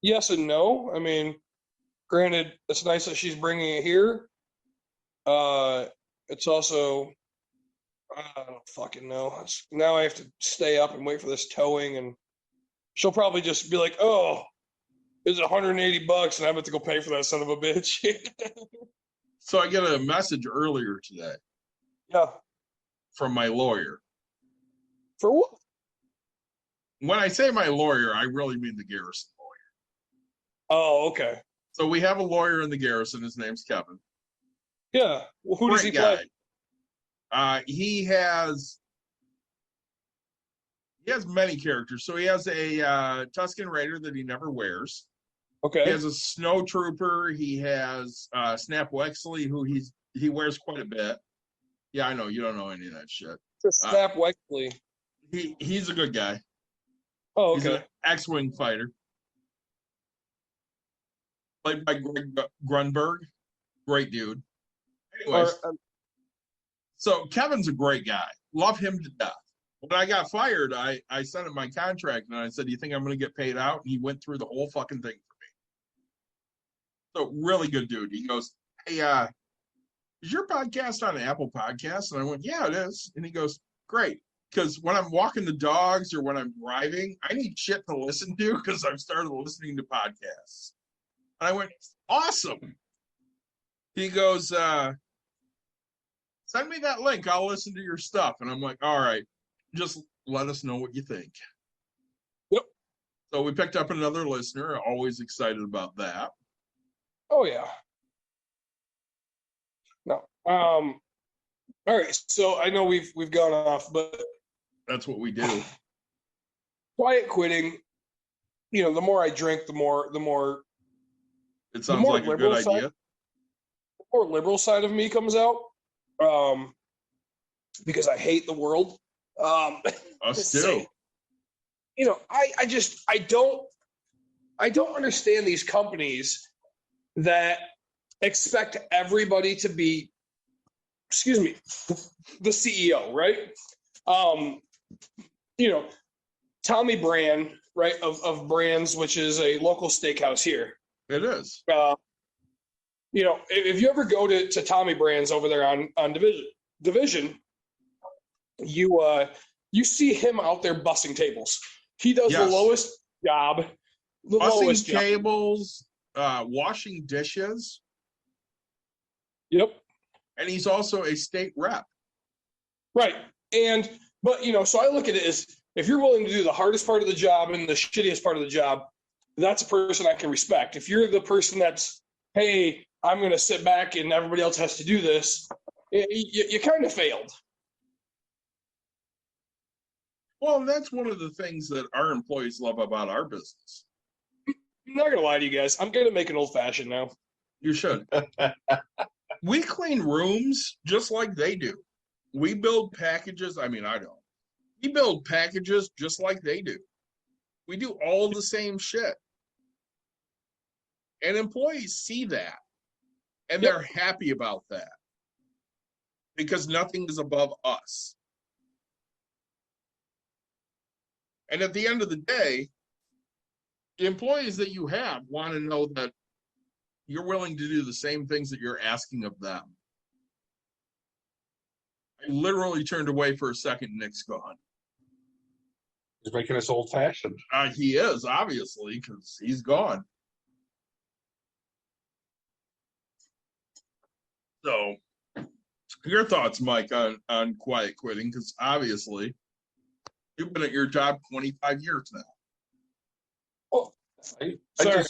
Yes and no. I mean, granted, it's nice that she's bringing it here. It's also, I don't fucking know. Now I have to stay up and wait for this towing, and she'll probably just be like, "Oh, it's $180, and I have to go pay for that son of a bitch." So I get a message earlier today Yeah. from my lawyer. For what? When I say my lawyer, I really mean the Garrison lawyer. Oh, okay. So we have a lawyer in the Garrison. His name's Kevin. Yeah. Well, who does he Great play? guy. He has many characters. So he has a Tusken Raider that he never wears. Okay. He has a Snow Trooper. He has Snap Wexley, who he wears quite a bit. Yeah, I know you don't know any of that shit. Snap Wexley. He's a good guy. Oh, He's okay. an X-wing fighter, played by Greg Grunberg. Great dude. Anyways, so Kevin's a great guy. Love him to death. When I got fired, I sent him my contract and I said, "Do you think I'm going to get paid out?" And he went through the whole fucking thing for me. So really good dude. He goes, "Hey, is your podcast on Apple Podcasts?" And I went, "Yeah, it is." And he goes, "Great." Because when I'm walking the dogs or when I'm driving, I need shit to listen to because I've started listening to podcasts. And I went, "Awesome." He goes, "Send me that link. I'll listen to your stuff." And I'm like, "All right, just let us know what you think." Yep. So we picked up another listener. Always excited about that. Oh yeah. No. All right. So I know we've gone off, but That's what we do. quiet quitting. The more I drink, the more It sounds more like a good liberal side- idea. the more liberal side of me comes out. Because I hate the world. Us to too. say, I don't understand these companies that expect everybody to be, excuse me, the CEO, right? Tommy Brand, right, of Brands, which is a local steakhouse here. It is. If you ever go to Tommy Brand's over there on Division, you see him out there bussing tables. He does Yes. the lowest job. The Bussing lowest job. tables, washing dishes, Yep. and he's also a state rep. Right. But so I look at it as if you're willing to do the hardest part of the job and the shittiest part of the job, that's a person I can respect. If you're the person that's, hey, I'm going to sit back and everybody else has to do this, you kind of failed. Well, and that's one of the things that our employees love about our business. I'm not going to lie to you guys. I'm going to make an old fashioned now. You should. We clean rooms just like they do. We build packages. I mean, I don't. We build packages just like they do. We do all the same shit. And employees see that. And Yep. they're happy about that because nothing is above us. And at the end of the day, the employees that you have want to know that you're willing to do the same things that you're asking of them. I literally turned away for a second. Nick's gone. He's making us old fashioned. He is, obviously, because he's gone. So, your thoughts, Mike, on quiet quitting? Because obviously, you've been at your job 25 years now. Oh, I sorry.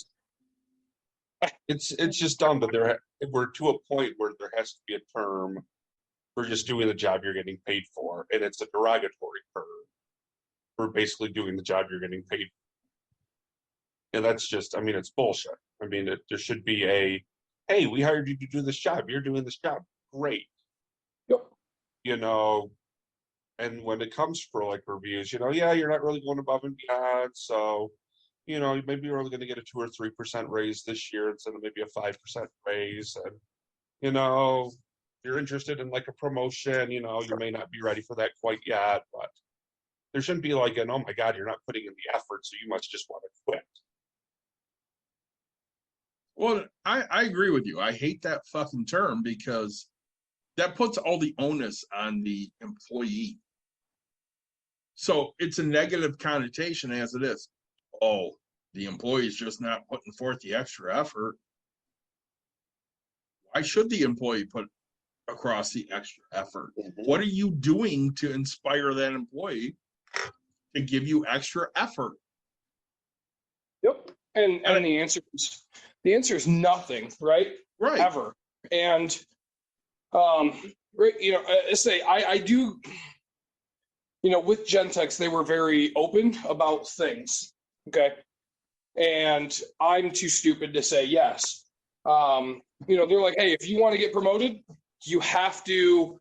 just, it's just dumb that we're to a point where there has to be a term for just doing the job you're getting paid for, and it's a derogatory term for basically doing the job you're getting paid for. And that's just, I mean, it's bullshit. I mean, there should be hey, we hired you to do this job. You're doing this job. Great. Yep. You know, and when it comes for like reviews, yeah, you're not really going above and beyond. So, maybe you're only going to get a 2 or 3% raise this year instead of maybe a 5% raise. And, you're interested in like a promotion, you may not be ready for that quite yet, but there shouldn't be like oh my God, you're not putting in the effort, so you must just want to quit. Well, I agree with you. I hate that fucking term because that puts all the onus on the employee. So it's a negative connotation as it is. Oh, the employee's just not putting forth the extra effort. Why should the employee put across the extra effort? Mm-hmm. What are you doing to inspire that employee to give you extra effort? Yep. And the answer is nothing, right? Right. Ever. And I do, with Gentex, they were very open about things. Okay. And I'm too stupid to say yes. They're like, hey, if you want to get promoted, you have to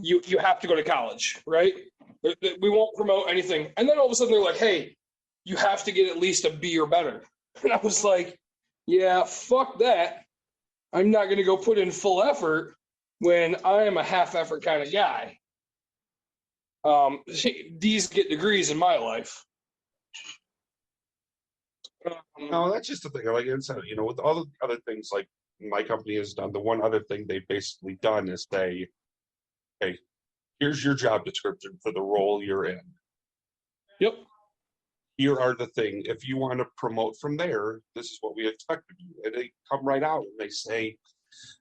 you have to go to college, right? We won't promote anything. And then all of a sudden they're like, hey, you have to get at least a B or better. And I was like, yeah, fuck that. I'm not going to go put in full effort when I am a half effort kind of guy. D's get degrees in my life. No, that's just the thing. Like I said, with all the other things like my company has done, the one other thing they've basically done is say, hey, here's your job description for the role you're in. Yep. Here are the things. If you want to promote from there, this is what we expect of you. And they come right out and they say,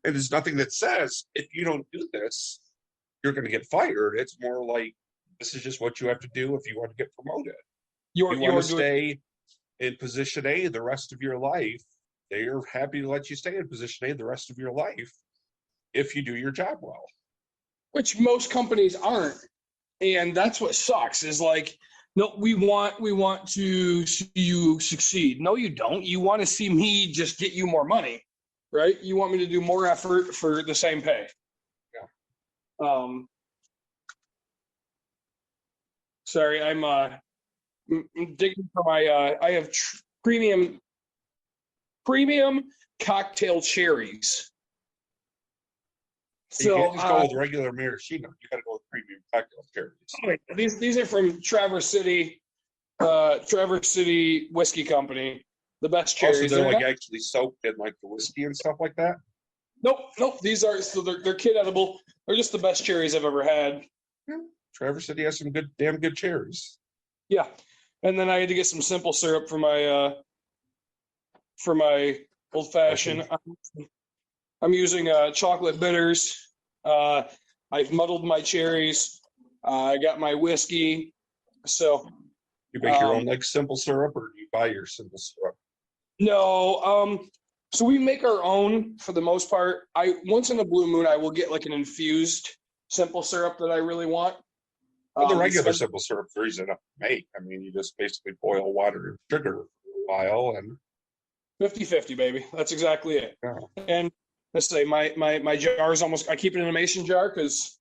and there's nothing that says, if you don't do this, you're going to get fired. It's more like, this is just what you have to do if you want to get promoted. You want to stay in position A the rest of your life. They are happy to let you stay in position A the rest of your life if you do your job well. Which most companies aren't. And that's what sucks is like, no, we want to see you succeed. No, you don't. You want to see me just get you more money, right? You want me to do more effort for the same pay. Yeah. Sorry, I'm digging for my. I have premium cocktail cherries. So you can't just go with regular maraschino. You got to go with premium cocktail cherries. These are from Traverse City Whiskey Company. The best cherries. Also, they're like actually soaked in like the whiskey and stuff like that. Nope. These are they're kid edible. They're just the best cherries I've ever had. Yeah. Traverse City has some damn good cherries. Yeah, and then I had to get some simple syrup for my old fashioned. I'm using chocolate bitters. I've muddled my cherries. I got my whiskey. So you make your own like simple syrup, or do you buy your simple syrup? No. So we make our own for the most part. Once in a blue moon, I will get like an infused simple syrup that I really want. Well, the regular simple syrup is easy enough to make. I mean, you just basically boil water and sugar for a while, and 50-50, baby. That's exactly it. Yeah. And let's say my jar is almost. I keep it in a mason jar because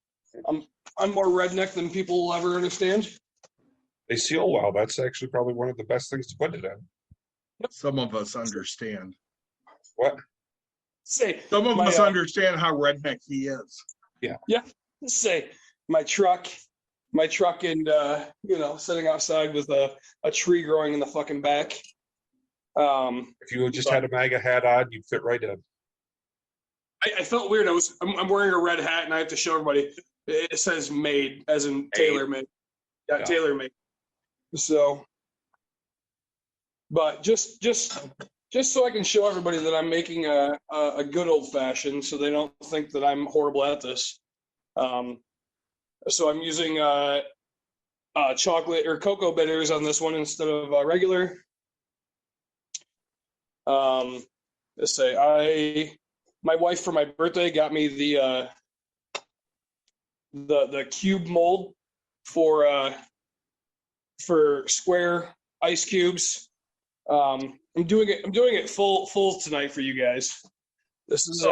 I'm more redneck than people will ever understand. They seal well. That's actually probably one of the best things to put it in. Some of us understand. What? Say Some of my, us understand how redneck he is. say my truck and sitting outside with a tree growing in the fucking back. If you just had a MAGA hat on, you'd fit right in. I felt weird. I'm wearing a red hat and I have to show everybody. It says made, as in tailor made. Yeah, Yeah. tailor made. So, but just so I can show everybody that I'm making a good old fashioned, so they don't think that I'm horrible at this. So I'm using chocolate or cocoa bitters on this one instead of regular. Let's say my wife for my birthday got me the cube mold for square ice cubes. I'm doing it full tonight for you guys. This is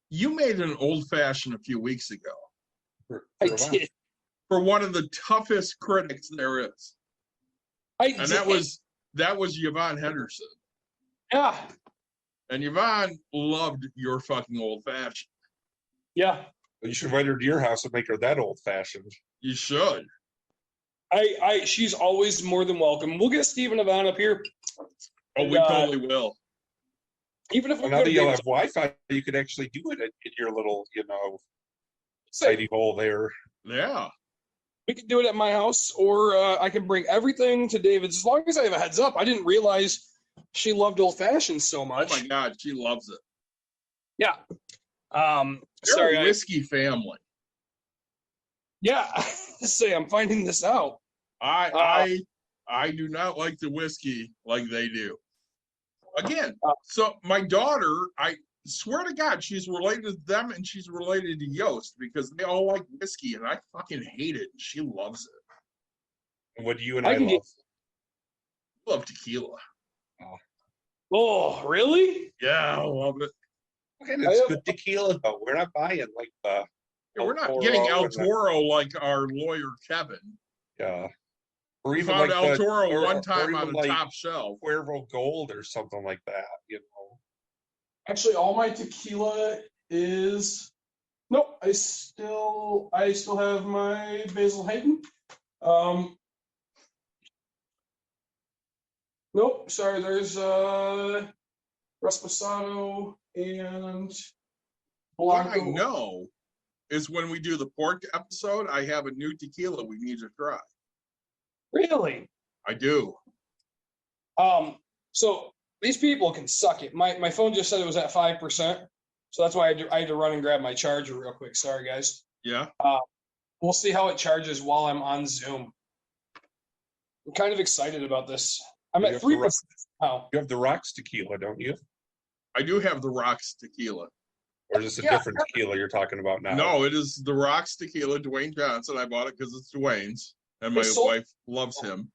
You made an old fashioned a few weeks ago I did. for one of the toughest critics there is, and that was Yvonne Henderson. Yeah. And Yvonne loved your fucking old fashioned. Yeah. You should invite her to your house and make her that old fashioned. You should. She's always more than welcome. We'll get Steve and Yvonne up here. Oh, we totally will. Even if we Well, now go that to you'll David's- have Wi-Fi, you could actually do it in your little, tidy hole there. Yeah. we can do it at my house, or I can bring everything to David's. As long as I have a heads up. I didn't realize she loved old fashioned so Oh much. my God, she loves it. Yeah. They're Sorry. a whiskey family. Yeah. Say, I'm finding this out. I do not like the whiskey like they do. Again, so my daughter, I swear to God, she's related to them and she's related to Yost because they all like whiskey and I fucking hate it. She loves it. And what do you and I I can love? I love tequila. Oh, really? Yeah, I love it. Okay, it's good tequila though. We're not buying like the Yeah, we're not El getting Toro El and the- Toro like our lawyer Kevin. or We even found like El the, Toro or- one or time even on a like top shelf. Cuervo Gold or something like that. Actually, all my tequila is. Nope. I still have my Basil Hayden. Nope. Sorry. There's Reposado and What I Blanco. know is when we do the pork episode, I have a new tequila we need to try. Really? I do. So these people can suck it. My phone just said it was at 5%, so that's why I had to run and grab my charger real quick. Sorry, guys. Yeah. We'll see how it charges while I'm on Zoom. I'm kind of excited about this. I'm You at have to 3% now. You have the Rocks tequila, don't you? I do have the Rocks tequila. Or is this a Yeah. different tequila you're talking about now? No, it is the Rocks tequila, Dwayne Johnson. I bought it because it's Dwayne's, and my They sold- wife loves him.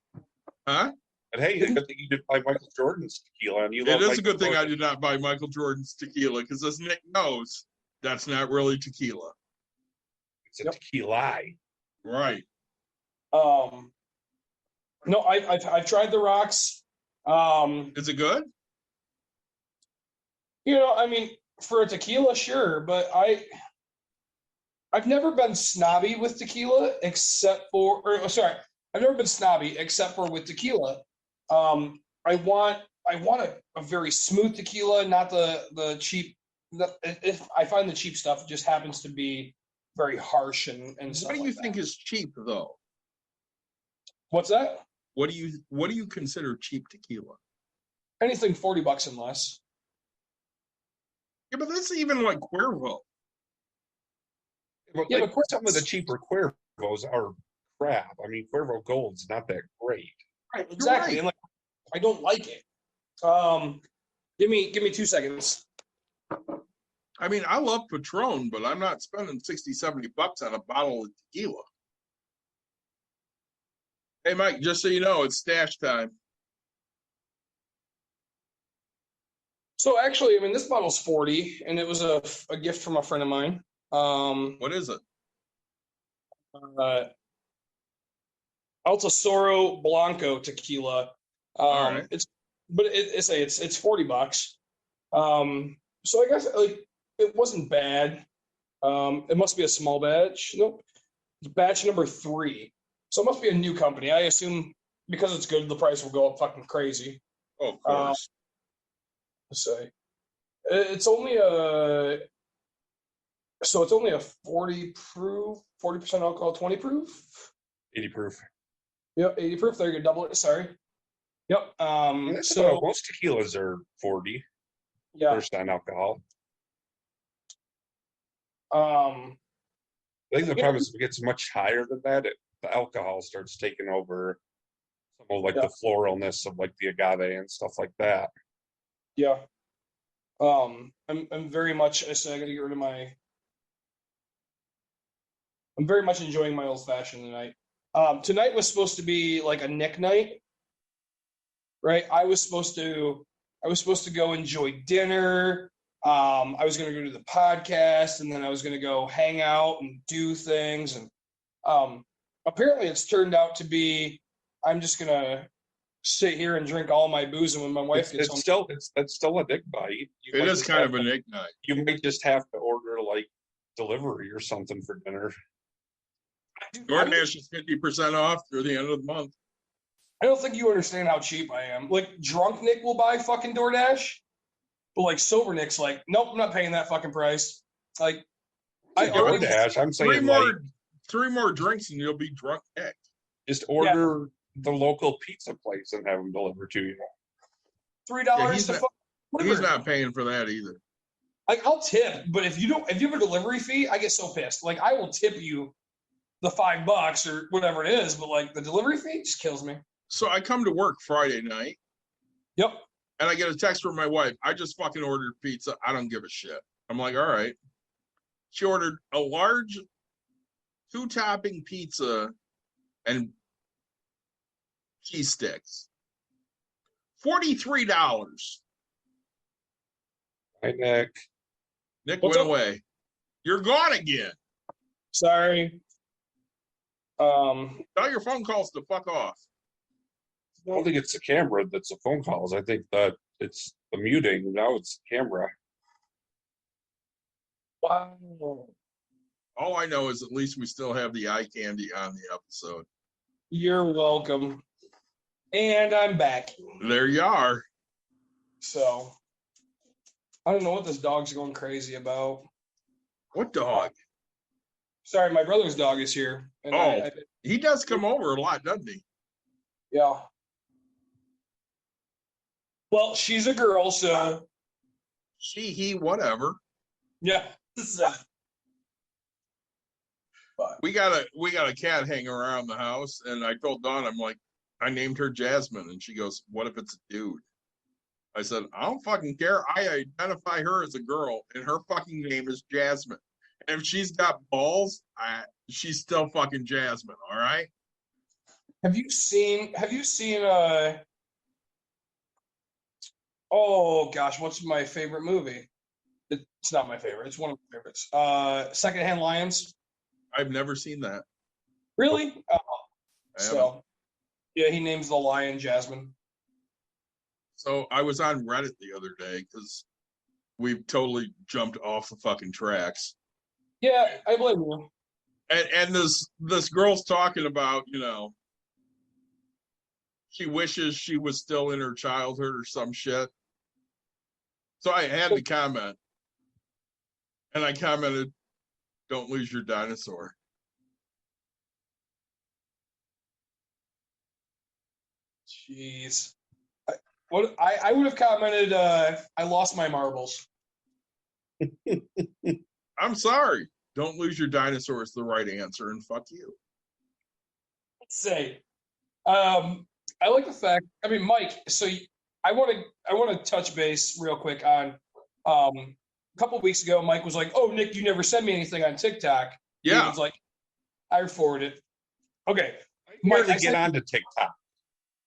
Huh? And hey, it's a good thing you did buy Michael Jordan's tequila, and you It love is a Michael good thing I Jordan. did not buy Michael Jordan's tequila because, as Nick knows, that's not really tequila. It's a Yep. tequila. Right. No, I've tried the rocks. Is it good? I mean, for a tequila, sure, but I've never been snobby with tequila I've never been snobby except for with tequila. I want a very smooth tequila, not the cheap. If I find the cheap stuff just happens to be very harsh and stuff. What do you like think that. is cheap, though? What's that? What do you consider cheap tequila? Anything $40 and less. Yeah, but that's even like Cuervo. But Yeah, like, but some of the cheaper Cuervos are crap. I mean, Cuervo Gold's not that great. Right, exactly. right. And like, I don't like it. Give me 2 seconds. I mean, I love Patron, but I'm not spending $60-$70 on a bottle of tequila. Hey, Mike, just so you know, it's stash time. So actually, I mean, this bottle's 40, and it was a gift from a friend of mine. What is it? Altosoro Blanco tequila. All right. It's but it's $40. So I guess like it wasn't bad. It must be a small batch. Nope, it's batch number 3. So it must be a new company. I assume because it's good, the price will go up fucking crazy. Oh, of course. Let's say it's only a 40 proof, 40% alcohol, 20 proof. 80 proof. Yep, 80 proof. There you go, double it. Sorry. Yep. So most tequilas are 40% yeah. alcohol. Um, I think the problem is if it gets much higher than that, the alcohol starts taking over some of like the floralness of like the agave and stuff like that. Yeah. I'm very much. I said I got to get rid of my. I'm very much enjoying my old fashioned tonight. Tonight was supposed to be like a Nick night, right? I was supposed to go enjoy dinner. I was going to go to the podcast, and then I was going to go hang out and do things. And apparently, it's turned out to be I'm just going to sit here and drink all my booze, and when my wife gets home, It's still a Nick night. It is kind of a Nick night. You might just have to order like delivery or something for dinner. DoorDash is 50% off through the end of the month. I don't think you understand how cheap I am. Like, drunk Nick will buy fucking DoorDash, but like sober Nick's like, nope, I'm not paying that fucking price. Like, DoorDash, I'm saying three more drinks and you'll be drunk Nick. Just order the local pizza place and have them deliver to you. $3 He's not paying for that either. Like, I'll tip, but if you have a delivery fee, I get so pissed. Like, I will tip you the $5 or whatever it is, but like the delivery fee just kills me. So I come to work Friday night. Yep. And I get a text from my wife. I just fucking ordered pizza. I don't give a shit. I'm like, all right. She ordered a large 2-topping pizza and cheese sticks. $43. Hi, Nick. Nick What's went up? away. You're gone again. Sorry. Tell your phone calls to fuck off. I don't think it's the camera that's the phone calls. I think that it's the muting. Now it's the camera. Wow. All I know is at least we still have the eye candy on the episode. You're welcome. And I'm back. There you are. So I don't know what this dog's going crazy about. What dog? Sorry, my brother's dog is here. And He does come over a lot, doesn't he? Yeah. Well, she's a girl, so She, he, whatever. yeah. We got a cat hanging around the house, and I told Dawn, I'm like, I named her Jasmine, and she goes, "What if it's a dude?" I said, "I don't fucking care. I identify her as a girl, and her fucking name is Jasmine. And if she's got balls, she's still fucking Jasmine. All right." Have you seen oh gosh, what's my favorite movie? It's not my favorite. It's one of my favorites. Secondhand Lions. I've never seen that. Really? Oh, I so haven't. yeah, he names the lion Jasmine. So I was on Reddit the other day because we've totally jumped off the fucking tracks. Yeah, I blame you. And this girl's talking about, she wishes she was still in her childhood or some shit. So I had to comment. And I commented, "Don't lose your dinosaur." Jeez. I would have commented, I lost my marbles. I'm sorry. "Don't lose your dinosaur" is the right answer, and fuck you. Let's say. I like the fact. I mean, Mike. So I want to touch base real quick on. A couple of weeks ago, Mike was like, "Oh, Nick, you never sent me anything on TikTok." Yeah. He was like, "I forwarded it." Okay, Mike, get on to TikTok.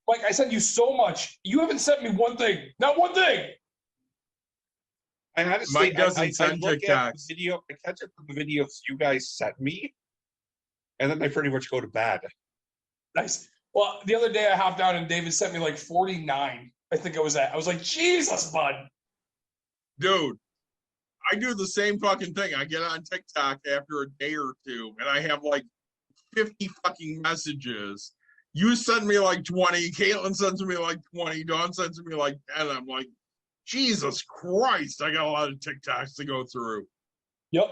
Mike, I sent you so much. You haven't sent me one thing. Not one thing. I honestly, Mike doesn't send look at the TikToks. video. I catch up with the videos you guys sent me, and then I pretty much go to bed. Nice. Well, the other day I hopped on and David sent me like 49. I think it was that. I was like, Jesus, bud. Dude, I do the same fucking thing. I get on TikTok after a day or two, and I have like 50 fucking messages. You send me like 20. Caitlin sends me like 20. Dawn sends me like 10. I'm like, Jesus Christ, I got a lot of TikToks to go through. Yep.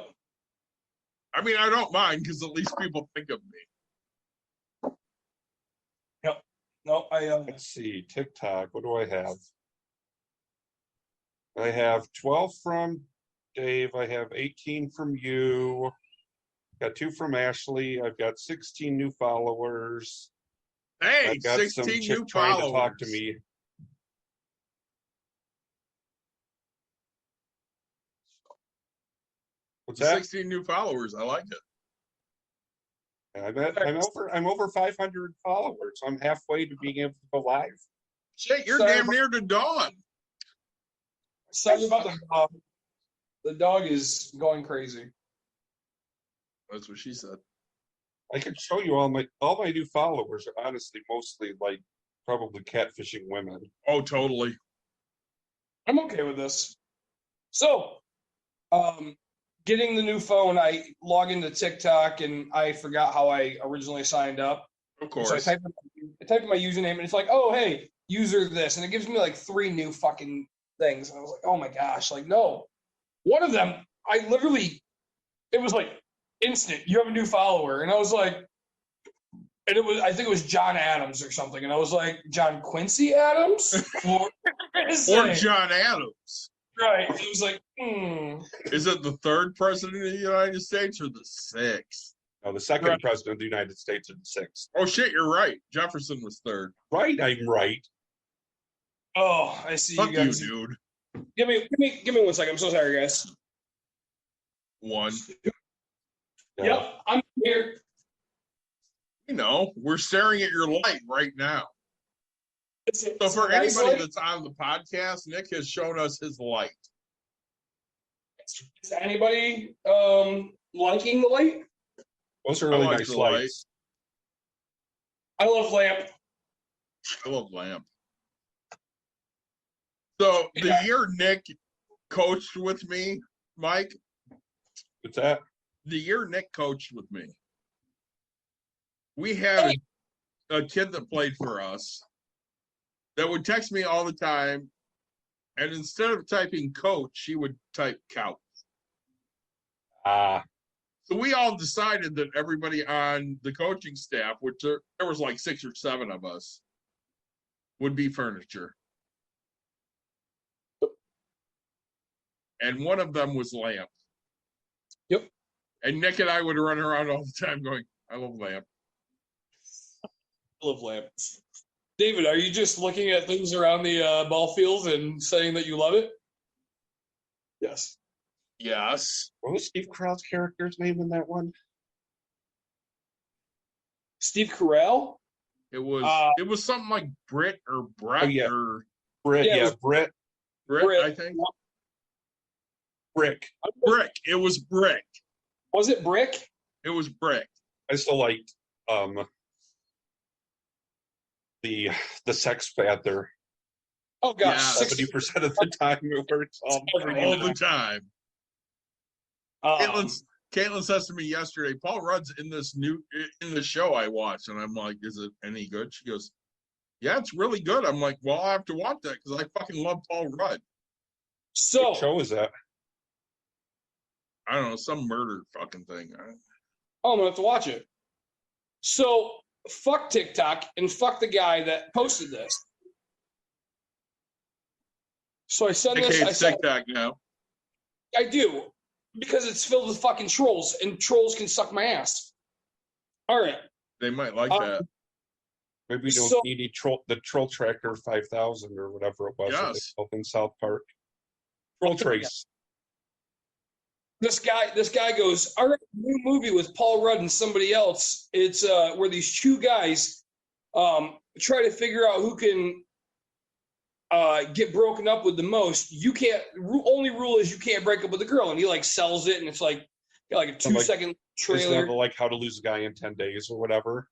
I mean, I don't mind because at least people think of me. Yep. No, Let's see, TikTok. What do I have? I have 12 from Dave. I have 18 from you. Got 2 from Ashley. I've got 16 new followers. Hey, I've got 16 some new chick trying followers. to talk to me. What's that? 16 new followers. I like it. I'm over 500 followers. I'm halfway to being able to go live. Shit, you're Sorry, damn but- near to Dawn. sorry about the dog. The dog is going crazy. That's what she said. I can show you all my new followers are honestly mostly like probably catfishing women. Oh, totally. I'm okay with this. So, getting the new phone, I log into TikTok and I forgot how I originally signed up. Of course. So I type in my username and it's like, oh, hey, user this. And it gives me like 3 new fucking things. And I was like, oh my gosh, like, no. One of them, it was like instant, you have a new follower. And I was like, I think it was John Adams or something. And I was like, John Quincy Adams? Or John Adams. Right. It was like, Is it the 3rd president of the United States or the 6th? No, the second Right. president of the United States is the 6th. Oh shit, you're right. Jefferson was 3rd. Right, I'm right. oh, I see Fuck you guys. you, dude. Give me 1 second. I'm so sorry, guys. 1. Yep, I'm here. You know, we're staring at your light right now. So for Nice anybody light? that's on the podcast, Nick has shown us his light. Is anybody liking the light? Those are really I like nice the light. lights. I love lamp. I love lamp. So the Yeah. year Nick coached with me, Mike, What's that? the year Nick coached with me, we had a kid that played for us that would text me all the time, and instead of typing coach, he would type couch. So we all decided that everybody on the coaching staff, which there was like 6 or 7 of us, would be furniture. And one of them was lamp. Yep. And Nick and I would run around all the time going, I love lamp. I love lamp. David, are you just looking at things around the ball field and saying that you love it? Yes. Yes. What was Steve Carell's character's name in that one? Steve Carell? It was something like Brit or Brett Oh, yeah. or Britt, Yeah, it yeah, was- Britt. Brit, Brit. I think. Brick. Brick. It was Brick. Was it Brick? It was Brick. I still liked the Sex Panther. Oh gosh, Yeah. 70% of the time it works all All the time. Um, Caitlin says to me yesterday, Paul Rudd's in the show I watched, and I'm like, is it any good? She goes, yeah, it's really good. I'm like, well, I have to watch that because I fucking love Paul Rudd. so What show is that? I don't know, some murder fucking thing. oh, I'm gonna have to watch it. So fuck TikTok and fuck the guy that posted this. So I send Nick this. hates TikTok now. I do because it's filled with fucking trolls, and trolls can suck my ass. All right. They might like Um, that. Maybe we don't So- need the Troll Tracker 5000 or whatever it was that they Yes. built in South Park. Troll Trace. This guy goes, all right, new movie with Paul Rudd and somebody else. It's where these 2 guys try to figure out who can get broken up with the most. You can't. Only rule is you can't break up with a girl, and he like sells it, and it's like got like a 2-second Isn't trailer. that like How to Lose a Guy in 10 Days or whatever?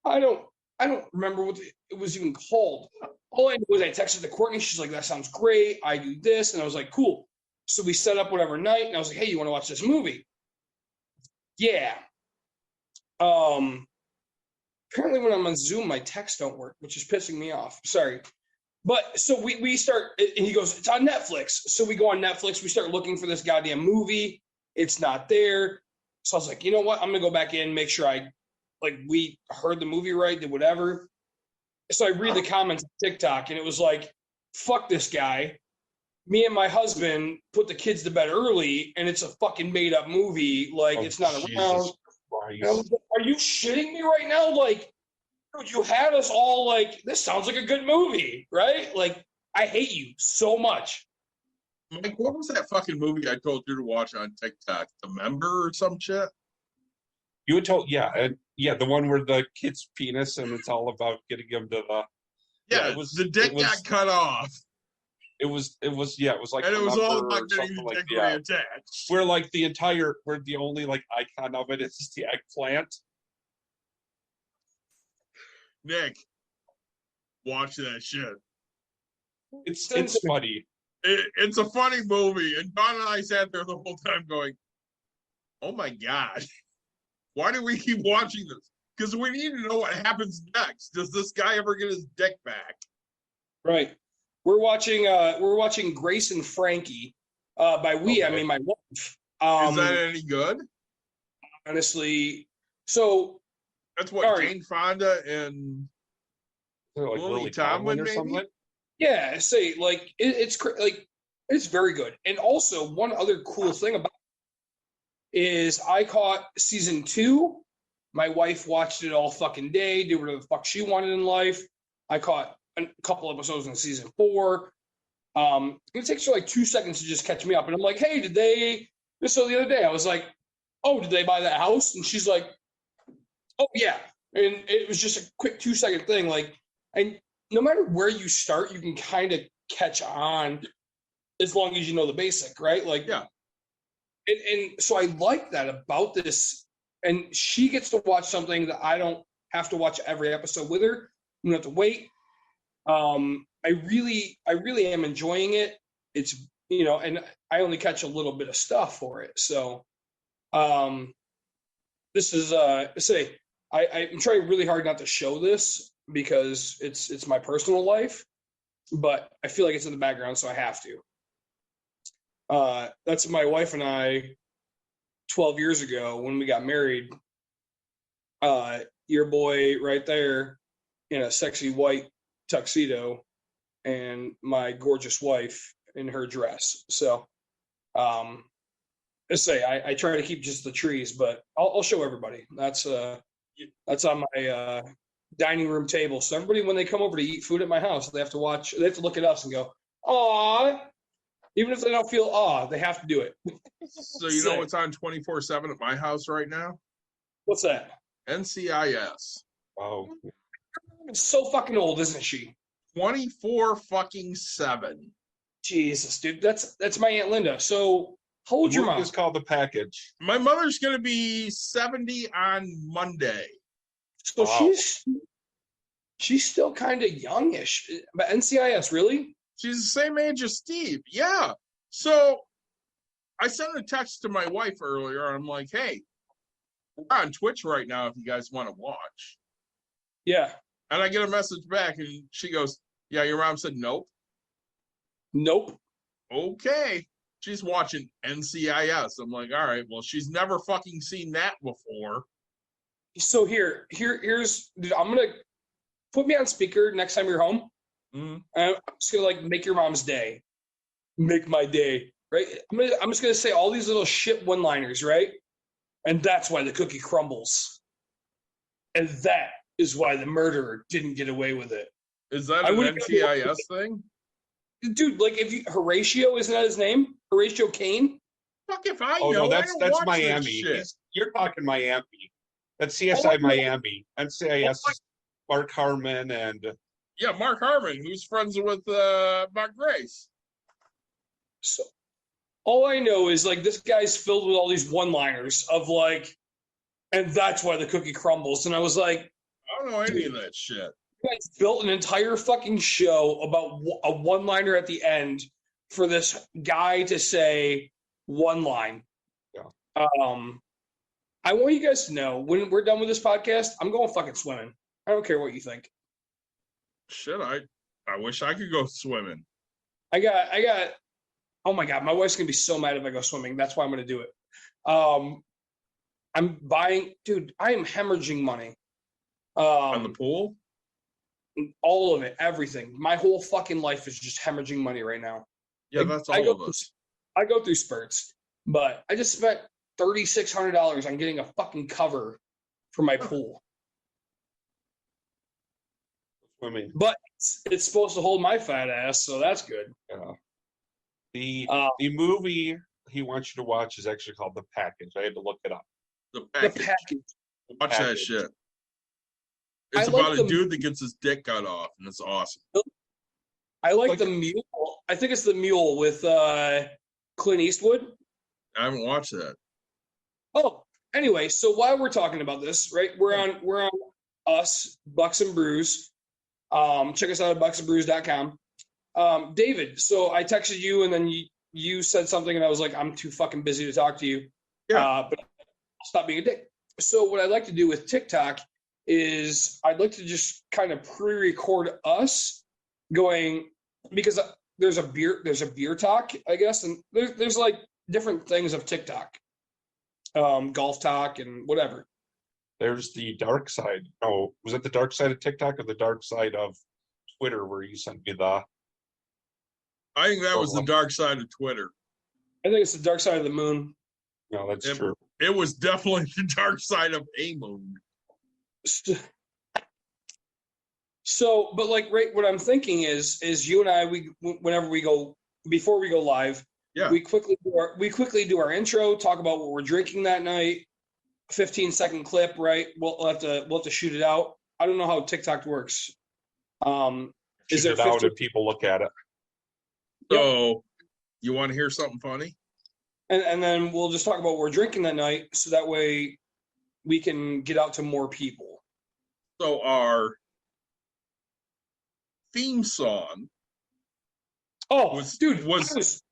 I don't I don't remember what it was even called. All I knew was I texted to Courtney. She's like, that sounds great. I do this. And I was like, cool. So we set up whatever night. And I was like, hey, you want to watch this movie? Yeah. Apparently when I'm on Zoom, my texts don't work, which is pissing me off. Sorry. But so we start, and he goes, it's on Netflix. So we go on Netflix. We start looking for this goddamn movie. It's not there. So I was like, you know what? I'm going to go back in, make sure we heard the movie right, did whatever. So I read the comments on TikTok, and it was like, fuck this guy. Me and my husband put the kids to bed early, and it's a fucking made-up movie. Like, it's not Jesus around. And I was like, are you shitting me right now? Like, dude, you had us all like, this sounds like a good movie, right? Like, I hate you so much. Mike, what was that fucking movie I told you to watch on TikTok? The Member or some shit? You had told, the one where the kid's penis and it's all about getting him to the. Yeah, the dick got cut off. It was like, and it was all about getting something the like dick that. reattached. Where the only like icon of it is the eggplant. Nick, watch that shit. It's funny. It's a funny movie, and Don and I sat there the whole time going, "Oh my god, why do we keep watching this? Because we need to know what happens next. Does this guy ever get his dick back?" Right. We're watching Grace and Frankie. By we, Okay. I mean my wife. Is that any good? Honestly, so That's what Sorry. Jane Fonda and Like Lily Lily Tomlin, Tomlin or maybe? something. yeah, say like it's very good. And also one other cool thing about it is I caught season 2. My wife watched it all fucking day, did whatever the fuck she wanted in life. I caught a couple episodes in season 4. It takes her like 2 seconds to just catch me up. And I'm like, hey, did they so the other day I was like, oh, did they buy that house? And she's like, oh yeah. And it was just a quick 2-second thing. Like, and no matter where you start, you can kind of catch on as long as you know the basic, right? Like, Yeah. And so I like that about this. And she gets to watch something that I don't have to watch every episode with her. You don't have to wait. I really am enjoying it. It's, and I only catch a little bit of stuff for it. So, this is, I'm trying really hard not to show this because it's my personal life, but I feel like it's in the background, so I have to. That's my wife and I 12 years ago when we got married. Your boy right there in a sexy white tuxedo and my gorgeous wife in her dress. So, I try to keep just the trees, but I'll show everybody. That's on my dining room table. So everybody, when they come over to eat food at my house, they have to look at us and go, "Aw." Even if they don't feel awe, they have to do it. So you know what's on 24/7 at my house right now? What's that? NCIS. Oh, It's so fucking old, isn't she? 24/7. Jesus, dude. That's my Aunt Linda. So how old's your mom? It's called The Package. My mother's gonna be 70 on Monday. So Wow. she's still kind of youngish. But NCIS, really? She's the same age as Steve. Yeah. So I sent a text to my wife earlier. I'm like, hey, we're on Twitch right now if you guys want to watch. Yeah. And I get a message back and she goes, yeah, your mom said nope. Nope. Okay. She's watching NCIS. I'm like, all right, well, she's never fucking seen that before. So here's dude, I'm gonna put me on speaker next time you're home. Mm-hmm. I'm just gonna make your mom's day. Make my day. Right? I'm just gonna say all these little shit one-liners, right? And that's why the cookie crumbles. And that is why the murderer didn't get away with it. Is that I an wouldn't- NCIS thing? Dude, Horatio, isn't that his name? Horatio Kane? Fuck if I Oh know. no, that's I don't watch this Miami. shit. You're talking Miami. That's CSI Miami. NCIS is Mark Harmon and Yeah, Mark Harmon, who's friends with Mark Grace. So all I know is this guy's filled with all these one-liners of and that's why the cookie crumbles. And I was like, All don't know any of that shit. You guys built an entire fucking show about a one-liner at the end for this guy to say one line. Yeah. I want you guys to know when we're done with this podcast, I'm going fucking swimming. I don't care what you think. Shit, I wish I could go swimming. I got. Oh my god, my wife's gonna be so mad if I go swimming. That's why I'm gonna do it. I'm buying, dude. I am hemorrhaging money. On the pool? All of it, everything. My whole fucking life is just hemorrhaging money right now. Yeah, that's all of us. I go through spurts, but I just spent $3,600 on getting a fucking cover for my pool. Swimming. But it's supposed to hold my fat ass, so that's good. Yeah. The movie he wants you to watch is actually called The Package. I had to look it up. The The package. package. Watch that Package. shit. I It's like about the- a dude that gets his dick cut off, and it's awesome. I like Like- the mule. I think it's the mule with Clint Eastwood. I haven't watched that. Oh, anyway, so while we're talking about this, right? We're on us, Bucks and Brews. Check us out at bucksandbrews.com. David, so I texted you and then you said something and I was like, I'm too fucking busy to talk to you. Yeah. But I'll stop being a dick. So what I'd like to do with TikTok is I'd like to just kind of pre-record us going, because there's a beer talk, I guess, and there's like different things of TikTok. Golf talk and whatever. There's the dark side. Oh, was it the dark side of TikTok or the dark side of Twitter where you sent me the? I think that was the dark side of Twitter. I think it's the dark side of the moon. No, that's Yeah. true. It was definitely the dark side of a moon. So, but like, right, what I'm thinking is you and I, whenever we go, before we go live, Yeah. we quickly do our intro, talk about what we're drinking that night, 15-second clip, right? We'll have to shoot it out. I don't know how TikTok works. Is Shoot there it out 15 and people look at it. So, you want to hear something funny? and then we'll just talk about what we're drinking that night, so that way we can get out to more people. So, our theme song, Oh, Was- dude, was-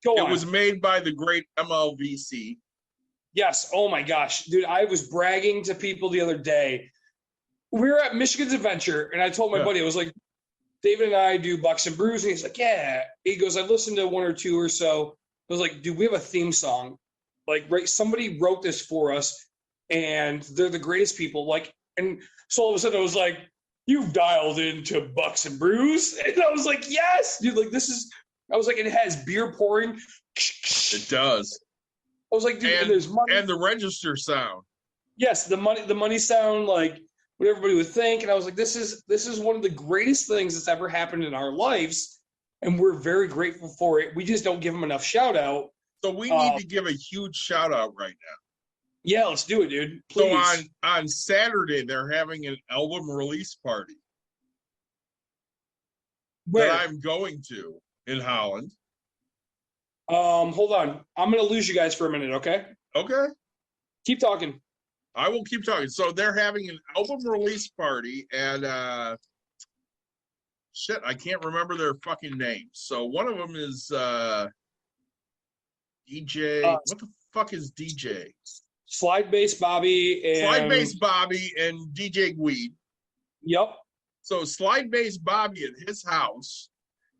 go it on. was made by the great MLVC. Yes. Oh my gosh, dude, I was bragging to people the other day. We were at Michigan's Adventure, and I told my Yeah. buddy, I was like, David and I do Bucks and Brews, and he's like, yeah. He goes, I've listened to one or two or so. I was like, dude, we have a theme song. Like, right, somebody wrote this for us, and they're the greatest people. Like, and so all of a sudden I was like, you've dialed into Bucks and Brews. And I was like, yes, dude, like this is, I was like, it has beer pouring. It does. I was like, dude, and there's money. And the register sound. Yes, the money sound, like what everybody would think. And I was like, this is one of the greatest things that's ever happened in our lives. And we're very grateful for it. We just don't give them enough shout out. So we need to give a huge shout out right now. Yeah, let's do it, dude. Please. So on Saturday, they're having an album release party Where? that I'm going to in Holland. Hold on. I'm gonna lose you guys for a minute, okay? Okay. Keep talking. I will keep talking. So they're having an album release party and shit, I can't remember their fucking names. So one of them is DJ. What the fuck is DJ? Slide bass Bobby and Slide Bass Bobby and DJ Weed. Yep. So Slide Bass Bobby at his house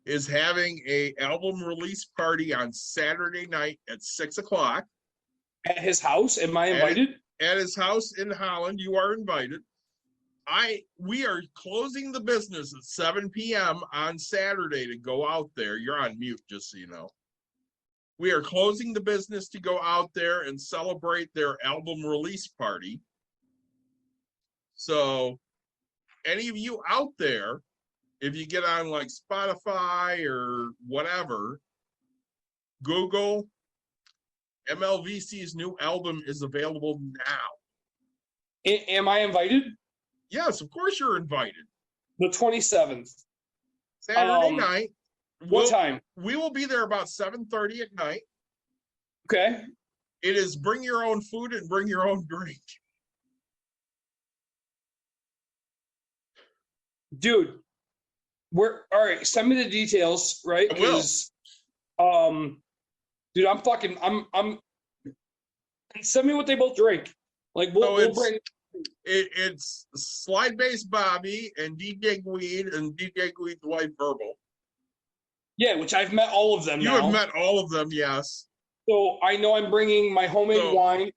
is having a album release party on Saturday night at 6:00 At his house. Am I invited? at his house in Holland. You are invited. We are closing the business at 7 p.m. on Saturday to go out there. You're on mute, just so you know. We are closing the business to go out there and celebrate their album release party. So, any of you out there, if you get on like Spotify or whatever, Google, MLVC's new album is available now. Am I invited? Yes, of course you're invited. The 27th. Saturday night. What time? We will be there about 7:30 at night. Okay. It is bring your own food and bring your own drink. dude, we're all right. Send me the details, right? I will. 'Cause, dude, I'm. Send me what they both drink. Like we'll bring. It's Slide Bass Bobby and DJ Gweed and DJ Gweed's wife Verbal. Yeah, which I've met all of them You now. have met all of them, yes. So I know I'm bringing my homemade wine.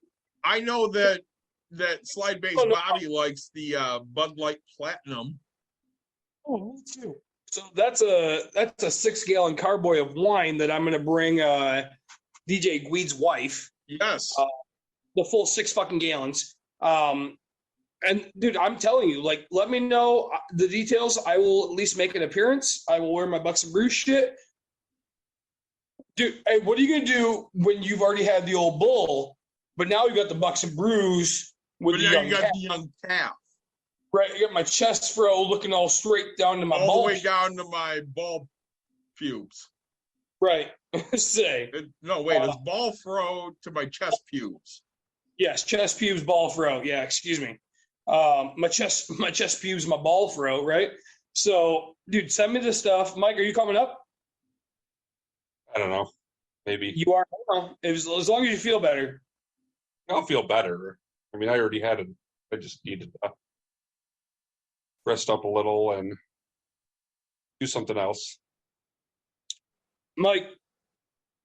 I know that Slide Bass Oh, no. Bobby likes the Bud Light Platinum. Oh, me too. So that's a 6-gallon carboy of wine that I'm gonna bring DJ Gweed's wife. Yes. The full 6 fucking gallons. And dude, I'm telling you, like, let me know the details. I will at least make an appearance. I will wear my Bucks and Brews shit. Dude, hey, what are you gonna do when you've already had the old bull, but now you got the Bucks and Brews with But the now young you got calf? the young calf. Right, I got my chest fro looking all straight down to my All balls. the way down to my ball pubes. Right. Say. No, wait, it's ball fro to my chest pubes. Yes, chest pubes, ball fro. Yeah, excuse me. My chest pubes, my ball fro, right? So, dude, send me the stuff. Mike, are you coming up? I don't know. Maybe You are. As long as you feel better. I'll feel better. I mean, I already had it. I just needed to rest up a little and do something else. Mike,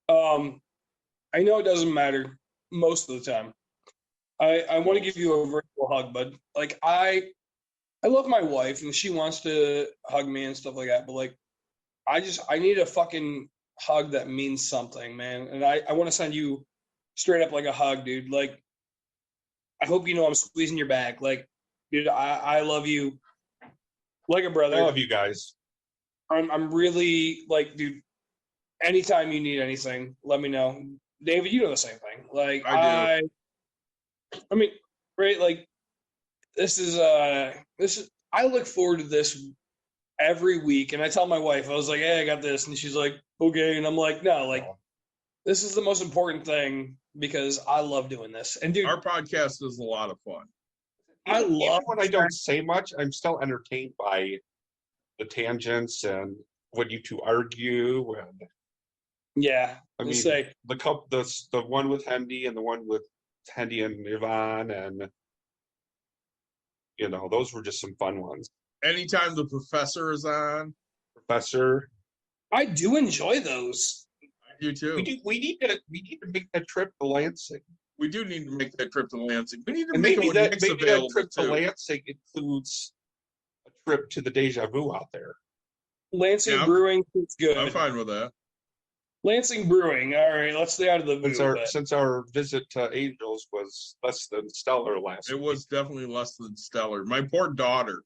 I know it doesn't matter most of the time. I want to give you a virtual hug, bud. Like I love my wife and she wants to hug me and stuff like that, but like I need a fucking hug that means something, man. And I want to send you straight up like a hug, dude. Like I hope you know I'm squeezing your back. Like, dude, I love you like a brother. I love you guys. I'm really like, dude, anytime you need anything, let me know. David, you know the same thing. Like I I mean, right, like this is I look forward to this every week. And I tell my wife, I was like, hey, I got this, and she's like, okay. And I'm like, no, like this is the most important thing because I love doing this. And dude, Our podcast is a lot of fun. I Even love when I don't say much, I'm still entertained by the tangents and what you two argue. And yeah. I mean, Say the one with Hendy and the one with Hendy and Yvonne, and you know, those were just some fun ones. Anytime the professor is on, Professor, I do enjoy those. you too. we need to make that trip to Lansing. We do need to make that trip to Lansing. We need to And make maybe it when that Nick's maybe that available trip to too. Lansing includes a trip to the Deja Vu out there. Lansing Yeah. Brewing is good. I'm fine with that. Lansing Brewing. All right, let's stay out of the blue. Since our visit to Angels was less than stellar last It week. was definitely less than stellar. My poor daughter.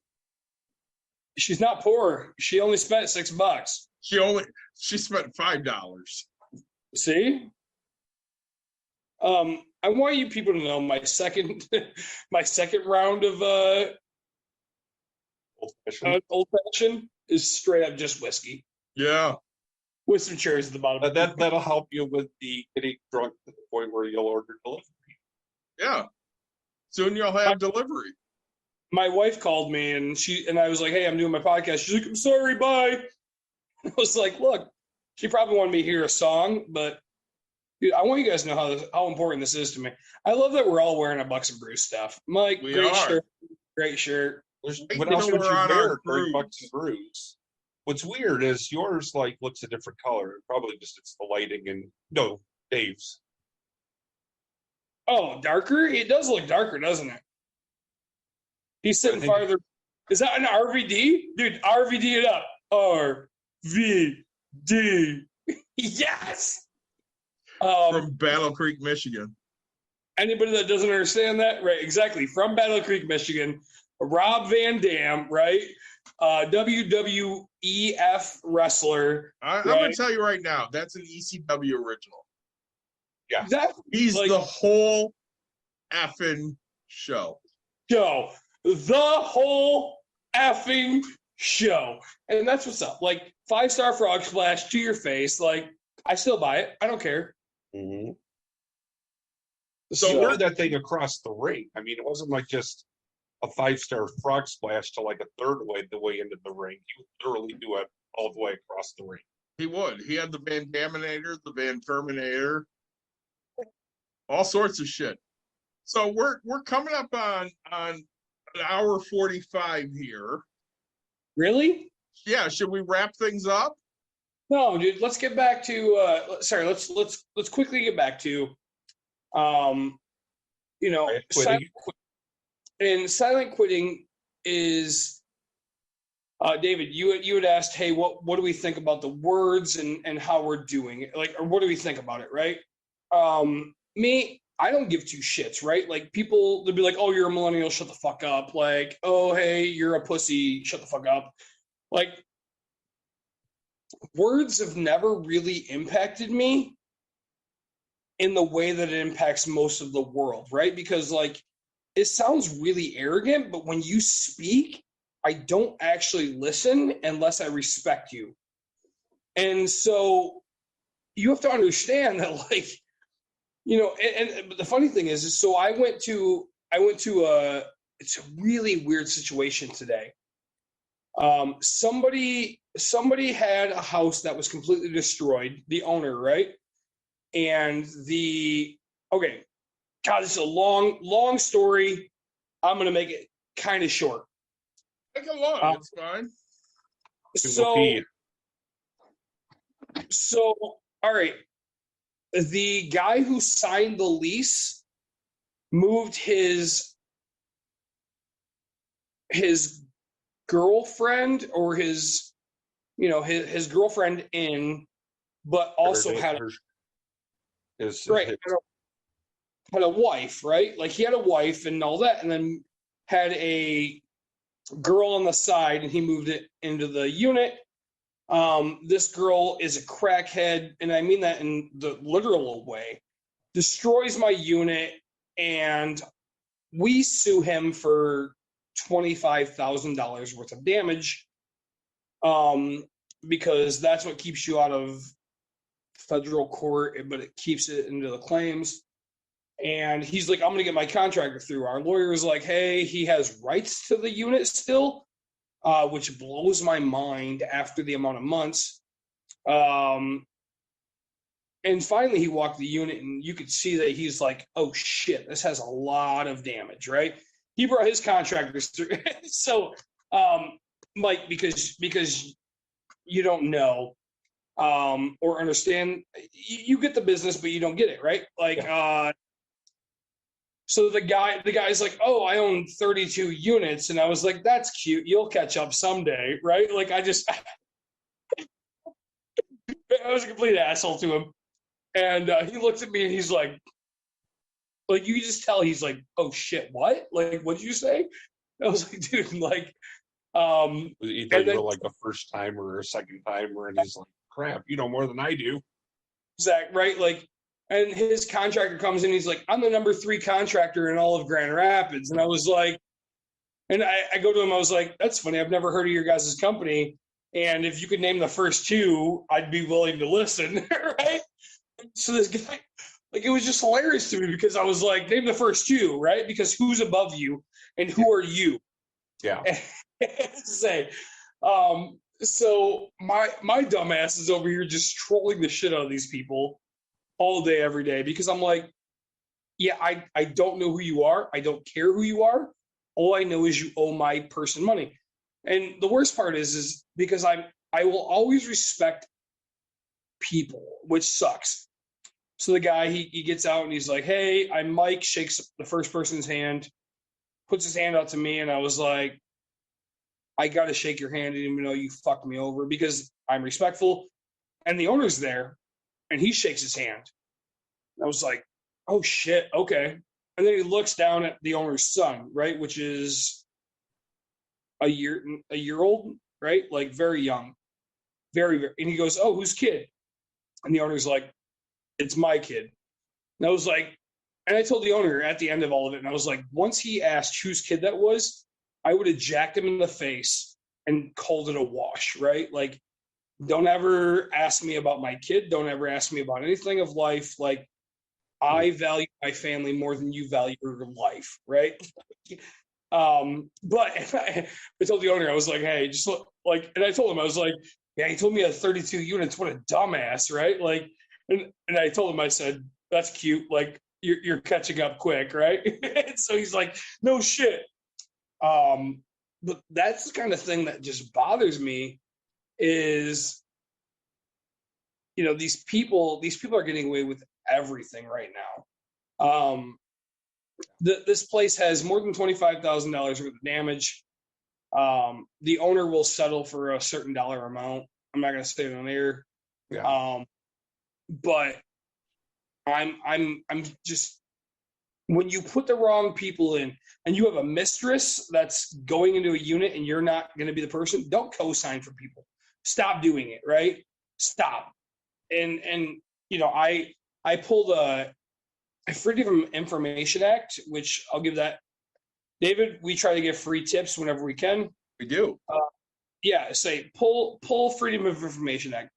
She's not poor. She only spent $6. She spent $5. See? I want you people to know my second round of old-fashioned. old fashioned is straight up just whiskey Yeah. with some cherries at the bottom. That'll help you with the getting drunk to the point where you'll order delivery. Yeah. Soon you'll have delivery. My wife called me and I was like, hey, I'm doing my podcast. She's like, I'm sorry, bye. I was like, look, she probably wanted me to hear a song, but dude, I want you guys to know how important this is to me. I love that we're all wearing a Bucks and Brews stuff. Mike, We great are. shirt. Great shirt. What You else know would we're you on our wear during cruise. Bucks and Brews? What's weird is yours like looks a different color. Probably just it's the lighting and no, Dave's. Oh, darker? It does look darker, doesn't it? He's sitting I think- farther. Is that an RVD? Dude, RVD it up. RVD. Yes. From Battle Creek, Michigan. Anybody that doesn't understand that, right? Exactly. From Battle Creek, Michigan, Rob Van Dam, right? WWEF wrestler. I'm going Right. to tell you right now, that's an ECW original. Yeah. That He's Like- the whole effing show. show. The whole effing show. And that's what's up. Like 5-star frog splash to your face. Like, I still buy it. I don't care. Mm-hmm. So So we're- we're that thing across the ring. I mean, it wasn't like just a 5-star frog splash to like a third way the way into the ring. He would literally do it all the way across the ring. He would. He had the Van Daminator, the Van Terminator, all sorts of shit. So we're coming up on an hour 45 here. Really? Yeah, should we wrap things up? No, dude. Let's get back to. Let's quickly get back to. Quiet quitting. Silent and silent quitting is. David, you had asked, hey, what do we think about the words and how we're doing it? Like, or what do we think about it, right? Me, I don't give two shits, right? Like, people, they'll be like, oh, you're a millennial, shut the fuck up. Like, oh, hey, you're a pussy, shut the fuck up. Like, words have never really impacted me in the way that it impacts most of the world, right? Because, like, it sounds really arrogant, but when you speak, I don't actually listen unless I respect you. And so you have to understand that, like, and the funny thing is so I went to it's a really weird situation today. Somebody had a house that was completely destroyed, the owner, right? And God, this is a long story. I'm going to make it kind of short. Take a look. It's fine. So, all right. The guy who signed the lease moved his girlfriend or his girlfriend in, but also had a wife, right? Like, he had a wife and all that, and then had a girl on the side, and he moved it into the unit. This girl is a crackhead, and I mean that in the literal way. Destroys my unit, and we sue him for $25,000 worth of damage, because that's what keeps you out of federal court, but it keeps it into the claims. And he's like, I'm going to get my contractor through. Our lawyer is like, hey, he has rights to the unit still, which blows my mind after the amount of months. And finally, he walked the unit, and you could see that he's like, oh, shit, this has a lot of damage, right? He brought his contractors through. So, Mike, because you don't know or understand, you get the business, but you don't get it, right? Like, so the guy's like, oh, I own 32 units. And I was like, that's cute. You'll catch up someday, right? Like, I was a complete asshole to him. And he looks at me and he's like, you can just tell he's like, oh shit, what? Like, what'd you say? I was like, dude, like, you thought you were like a first timer or a second timer, and he's like, crap, you know more than I do. Zach, right? Like, and his contractor comes in, he's like, I'm the number 3 contractor in all of Grand Rapids. And I was like, and I go to him, I was like, that's funny, I've never heard of your guys' company. And if you could name the first 2, I'd be willing to listen, right? So this guy, like, it was just hilarious to me because I was like, name the first 2, right? Because who's above you and who are you? Yeah. Say, so my dumb ass is over here just trolling the shit out of these people all day, every day, because I'm like, yeah, I don't know who you are. I don't care who you are. All I know is you owe my person money. And the worst part is because I will always respect people, which sucks. So the guy, he gets out and he's like, hey, I'm Mike, shakes the first person's hand, puts his hand out to me. And I was like, I got to shake your hand even though you fucked me over, because I'm respectful. And the owner's there and he shakes his hand. And I was like, oh shit, okay. And then he looks down at the owner's son, right, which is a year old, right? Like, very young, very, very. And he goes, oh, whose kid? And the owner's like, it's my kid. And I was like, and I told the owner at the end of all of it, and I was like, once he asked whose kid that was, I would have jacked him in the face and called it a wash, right? Like, don't ever ask me about my kid. Don't ever ask me about anything of life. Like, I value my family more than you value your life, right? But I told the owner, I was like, hey, just look, like, and I told him, I was like, yeah, he told me I had 32 units. What a dumbass, right? Like, and I told him, I said, that's cute. Like, you're catching up quick, right? So he's like, no shit. But that's the kind of thing that just bothers me is, you know, these people are getting away with everything right now. This place has more than $25,000 worth of damage. The owner will settle for a certain dollar amount. I'm not going to say it on air. Yeah. But I'm just, when you put the wrong people in and you have a mistress that's going into a unit and you're not going to be the person, don't co-sign for people. Stop doing it, right? Stop. And you know, I pulled a Freedom of Information Act, which I'll give that. David, we try to give free tips whenever we can. We do. Yeah, say pull Freedom of Information Act.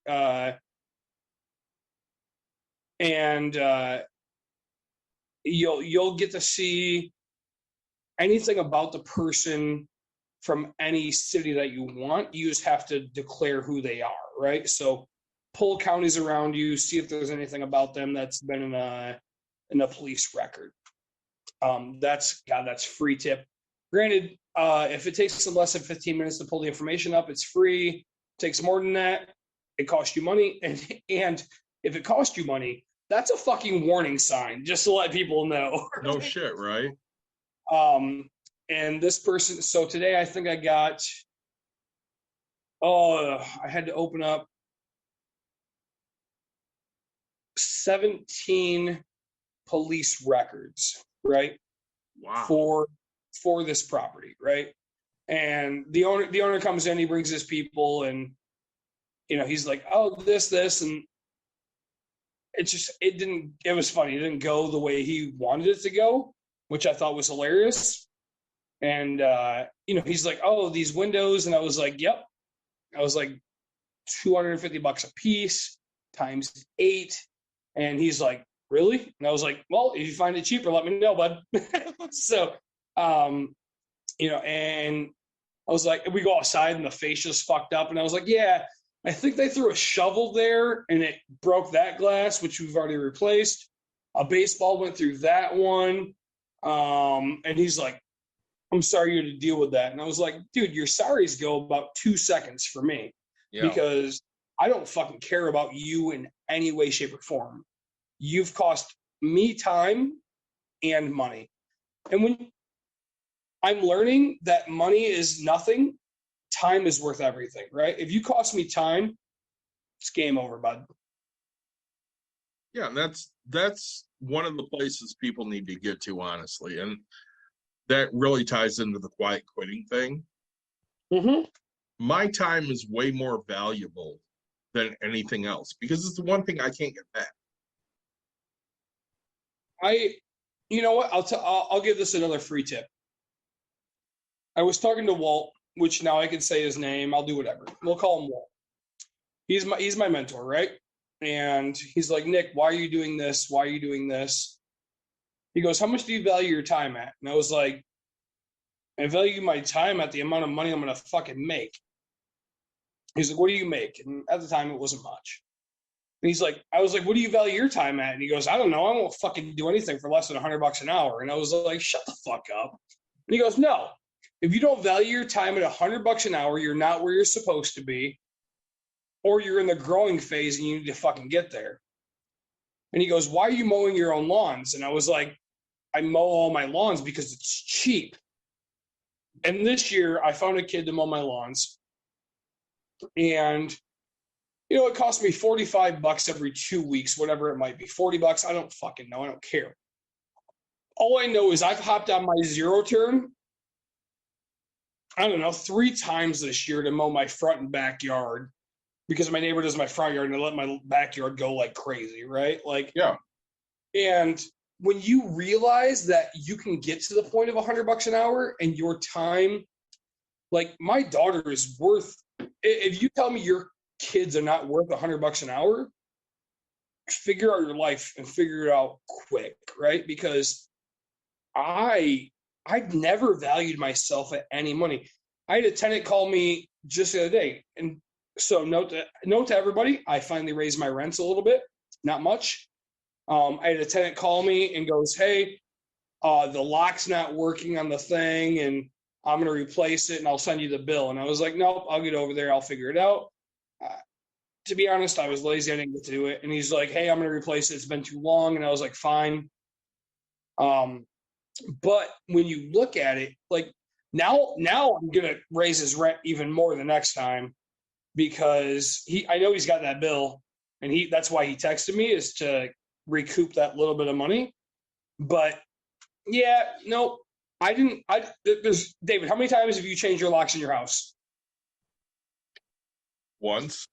And you'll get to see anything about the person from any city that you want. You just have to declare who they are, right? So pull counties around you, see if there's anything about them that's been in a police record. That's free tip. Granted, if it takes them less than 15 minutes to pull the information up, it's free. It takes more than that, it costs you money. And if it costs you money, that's a fucking warning sign, just to let people know. No shit, right? And this person, so today I think I got, I had to open up 17 police records, right? Wow. For this property, right? And the owner comes in, he brings his people, and you know, he's like, oh, this, and it was funny. It didn't go the way he wanted it to go, which I thought was hilarious. And you know, he's like, oh, these windows, and I was like, yep. I was like, $250 a piece times 8. And he's like, really? And I was like, well, if you find it cheaper, let me know, bud. So, you know, and I was like, we go outside and the fascia's fucked up. And I was like, yeah, I think they threw a shovel there and it broke that glass, which we've already replaced. A baseball went through that one. And he's like, I'm sorry you had to deal with that. And I was like, dude, your sorries go about 2 seconds for me. Yeah. Because I don't fucking care about you in any way, shape, or form. You've cost me time and money. And when I'm learning that money is nothing, time is worth everything, right? If you cost me time, it's game over, bud. Yeah, and that's one of the places people need to get to, honestly. And that really ties into the quiet quitting thing. Mm-hmm. My time is way more valuable than anything else because it's the one thing I can't get back. You know what? I'll give this another free tip. I was talking to Walt, which now I can say his name. I'll do whatever. We'll call him Walt. He's my mentor, right? And he's like, Nick, why are you doing this? Why are you doing this? He goes, how much do you value your time at? And I was like, I value my time at the amount of money I'm going to fucking make. He's like, what do you make? And at the time, it wasn't much. And he's like, I was like, what do you value your time at? And he goes, I don't know. I won't fucking do anything for less than $100 an hour. And I was like, shut the fuck up. And he goes, no, if you don't value your time at $100 an hour, you're not where you're supposed to be, or you're in the growing phase and you need to fucking get there. And he goes, why are you mowing your own lawns? And I was like, I mow all my lawns because it's cheap. And this year I found a kid to mow my lawns. And, you know, it cost me $45 every 2 weeks, whatever it might be. $40, I don't fucking know. I don't care. All I know is I've hopped on my zero turn, I don't know, 3 times this year to mow my front and backyard because my neighbor does my front yard and I let my backyard go like crazy, right? Like, Yeah. And when you realize that you can get to the point of $100 an hour and your time, like my daughter is worth, if you tell me your kids are not worth $100 an hour, figure out your life and figure it out quick, right? Because I I've never valued myself at any money. I had a tenant call me just the other day, and so note to everybody, I finally raised my rents a little bit, not much. I had a tenant call me and goes, "Hey, the lock's not working on the thing, and I'm going to replace it, and I'll send you the bill." And I was like, "Nope, I'll get over there. I'll figure it out." To be honest, I was lazy. I didn't get to do it. And he's like, "Hey, I'm going to replace it. It's been too long." And I was like, "Fine." But when you look at it, like now I'm going to raise his rent even more the next time, because I know he's got that bill, and that's why he texted me, is to recoup that little bit of money. But yeah, no, I didn't. There's David. How many times have you changed your locks in your house? Once.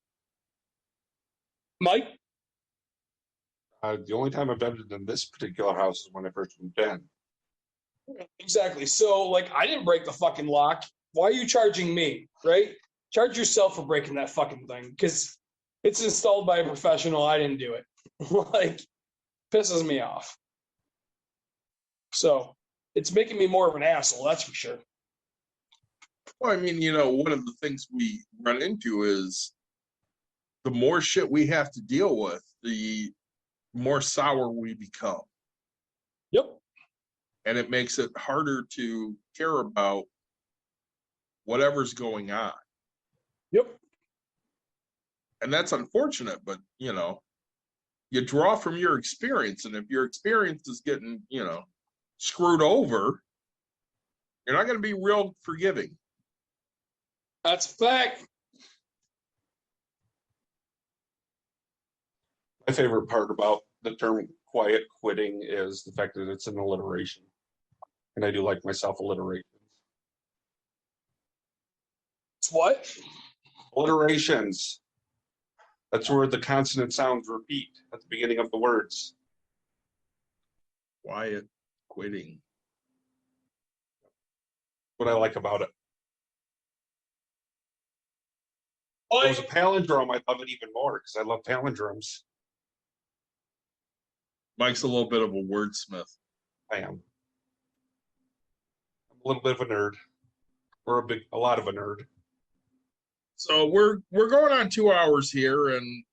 Mike? The only time I've done it in this particular house is when I first moved in. Exactly. So, like, I didn't break the fucking lock. Why are you charging me, right? Charge yourself for breaking that fucking thing, because it's installed by a professional. I didn't do it. Like, pisses me off. So, it's making me more of an asshole, that's for sure. Well, I mean, one of the things we run into is the more shit we have to deal with, the more sour we become. Yep. And it makes it harder to care about whatever's going on. Yep. And that's unfortunate, but, you draw from your experience. And if your experience is getting, screwed over, you're not going to be real forgiving. That's a fact. My favorite part about the term quiet quitting is the fact that it's an alliteration. And I do like myself alliterations. It's what? Alliterations. That's where the consonant sounds repeat at the beginning of the words. Quiet quitting. What I like about it. If it was a palindrome, I love it even more because I love palindromes. Mike's a little bit of a wordsmith. I am. I'm a little bit of a nerd. Or a lot of a nerd. So we're going on 2 hours here, and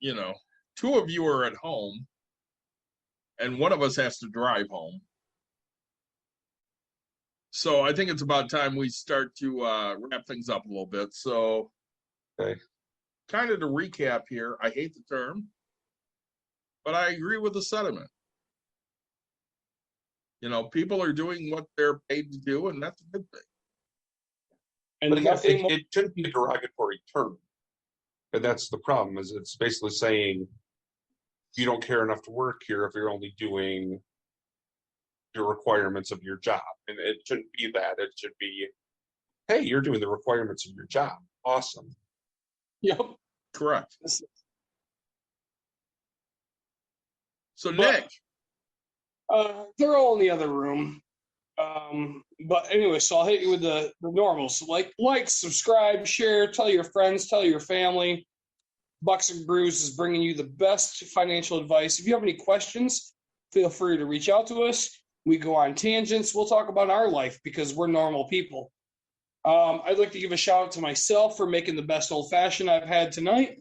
2 of you are at home, and one of us has to drive home. So I think it's about time we start to wrap things up a little bit. So, okay. Kind of to recap here, I hate the term, but I agree with the sentiment. People are doing what they're paid to do, and that's a good thing. And but again, it shouldn't be a derogatory term. And that's the problem, is it's basically saying you don't care enough to work here if you're only doing your requirements of your job. And it shouldn't be that. It should be, hey, you're doing the requirements of your job. Awesome. Yep. Correct. So, Nick. They're all in the other room. But anyway, so I'll hit you with the normals. So like, subscribe, share, tell your friends, tell your family. Bucks and Brews is bringing you the best financial advice. If you have any questions, feel free to reach out to us. We go on tangents. We'll talk about our life because we're normal people. I'd like to give a shout out to myself for making the best old fashioned I've had tonight.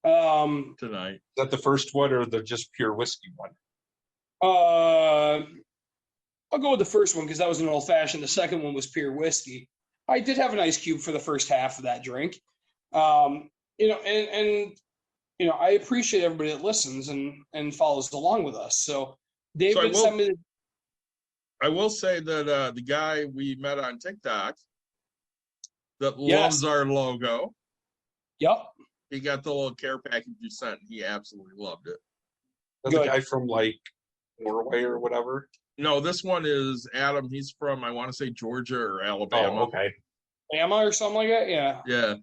Tonight. Is that the first one or the just pure whiskey one? I'll go with the first one because that was an old fashioned. The second one was pure whiskey. I did have an ice cube for the first half of that drink. I appreciate everybody that listens and follows along with us. So David sent me. I will say that the guy we met on TikTok that loves our logo. Yep. He got the little care package you sent. And he absolutely loved it. That's the guy from Norway or whatever. No, this one is Adam. He's from, I want to say, Georgia or Alabama. Oh, okay. Alabama or something like that. Yeah. Yeah.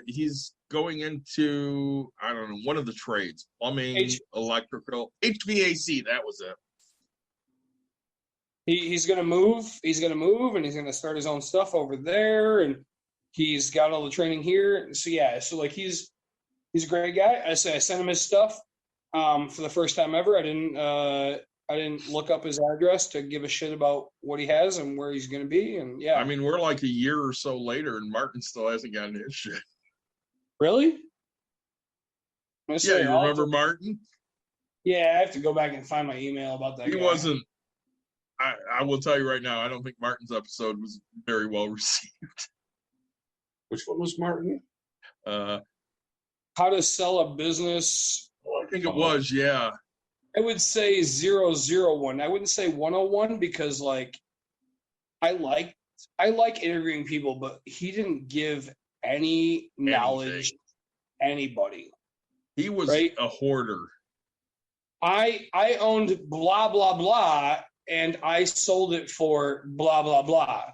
He's going into, I don't know, one of the trades: plumbing, electrical, HVAC. That was it. He's gonna move. He's gonna move, and he's gonna start his own stuff over there. And he's got all the training here. So he's a great guy. I sent him his stuff for the first time ever. I I didn't look up his address to give a shit about what he has and where he's going to be. And yeah. I mean, we're like a year or so later, and Martin still hasn't gotten his shit. Really? Yeah, you remember Martin? Yeah, I have to go back and find my email about that. He guy. wasn't. I will tell you right now, I don't think Martin's episode was very well received. Which one was Martin? How to sell a business. I think it was, yeah. I would say 001. I wouldn't say 101 because like I like interviewing people, but he didn't give any knowledge to anybody. He was right? a hoarder. I owned blah blah blah and I sold it for blah blah blah.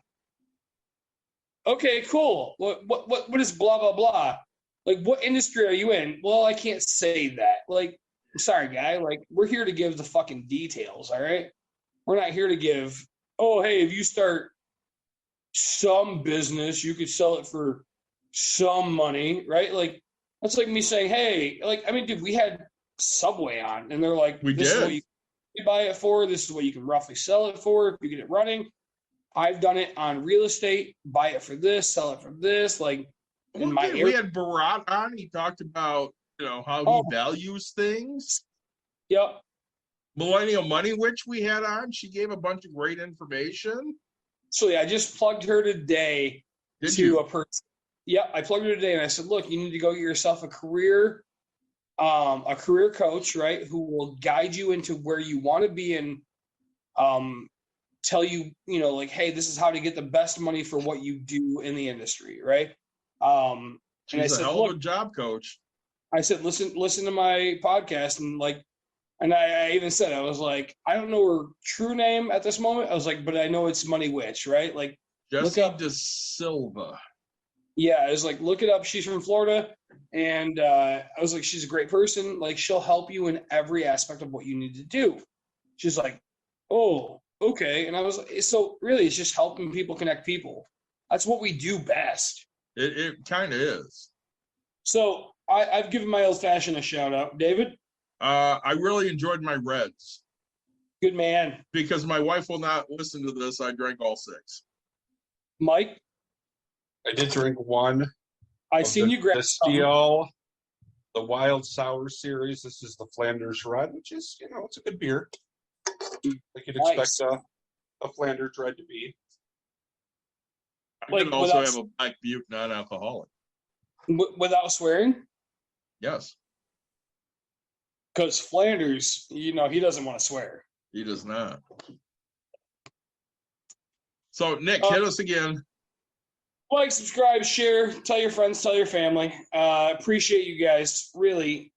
Okay, cool. What is blah blah blah? Like, what industry are you in? Well, I can't say that. Like, I'm sorry, guy. Like, we're here to give the fucking details, all right? We're not here to give, oh, hey, if you start some business, you could sell it for some money, right? Like, that's like me saying, hey, like, I mean, dude, we had Subway on, and they're like, this is what you buy it for. This is what you can roughly sell it for if you get it running. I've done it on real estate. Buy it for this, sell it for this. Like, in my area, we had Barat on. He talked about how he values things. Yep. Millennial Money Witch we had on. She gave a bunch of great information. So yeah, I just plugged her today a person. Yeah, I plugged her today, and I said, look, you need to go get yourself a career coach, right? Who will guide you into where you want to be and tell you, like, hey, this is how to get the best money for what you do in the industry, right? She's a hell of a job coach. I said, listen to my podcast, and I even said, I was like, I don't know her true name at this moment. I was like, but I know it's Money Witch, right? Like, Jessie De Silva. Yeah, I was like, look it up. She's from Florida, and I was like, she's a great person. Like, she'll help you in every aspect of what you need to do. She's like, oh, okay. And I was like, so really, it's just helping people connect people. That's what we do best. It kind of is. So I've given my old fashioned a shout out. David? I really enjoyed my Reds. Good man. Because my wife will not listen to this. I drank all 6. Mike? I did drink one. I seen you grab the Steel, the Wild Sour series. This is the Flanders Red, which is, it's a good beer. Like you'd expect a Flanders Red to be. I could also have a Black Butte non-alcoholic. Without swearing? Yes. Because Flanders, he doesn't want to swear. He does not. So, Nick, hit us again. Like, subscribe, share, tell your friends, tell your family. Appreciate you guys. Really,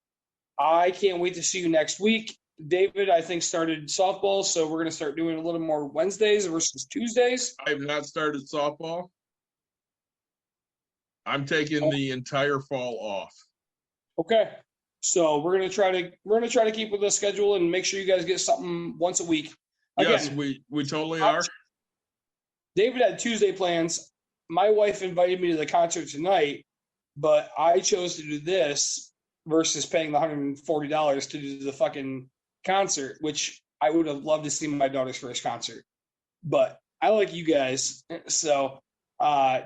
I can't wait to see you next week. David, I think, started softball, so we're going to start doing a little more Wednesdays versus Tuesdays. I have not started softball. I'm taking the entire fall off. Okay. So we're gonna try to keep with the schedule and make sure you guys get something once a week. Again, yes, we totally are. David had Tuesday plans. My wife invited me to the concert tonight, but I chose to do this versus paying the $140 to do the fucking concert, which I would have loved to see my daughter's first concert. But I like you guys, so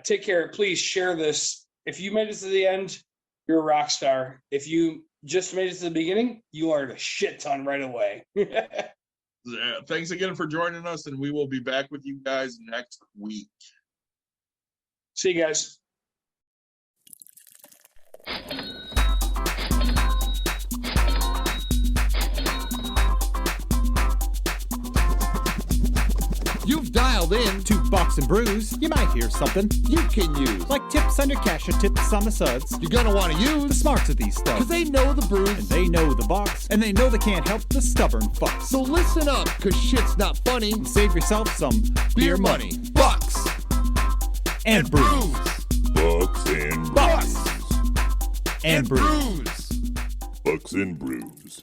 take care. Please share this. If you made it to the end, you're a rock star. If you just made it to the beginning, you learned a shit ton right away. Thanks again for joining us, and we will be back with you guys next week. See you guys. You've dialed in to Box and Brews. You might hear something you can use, like tips on your cash or tips on the suds. You're gonna want to use the smarts of these stuff, because they know the brews, and they know the box, and they know they can't help the stubborn fucks. So listen up, because shit's not funny. And save yourself some beer money. Bucks and Brews. Bucks and Bucks Brews. and Brews. Bucks and Brews.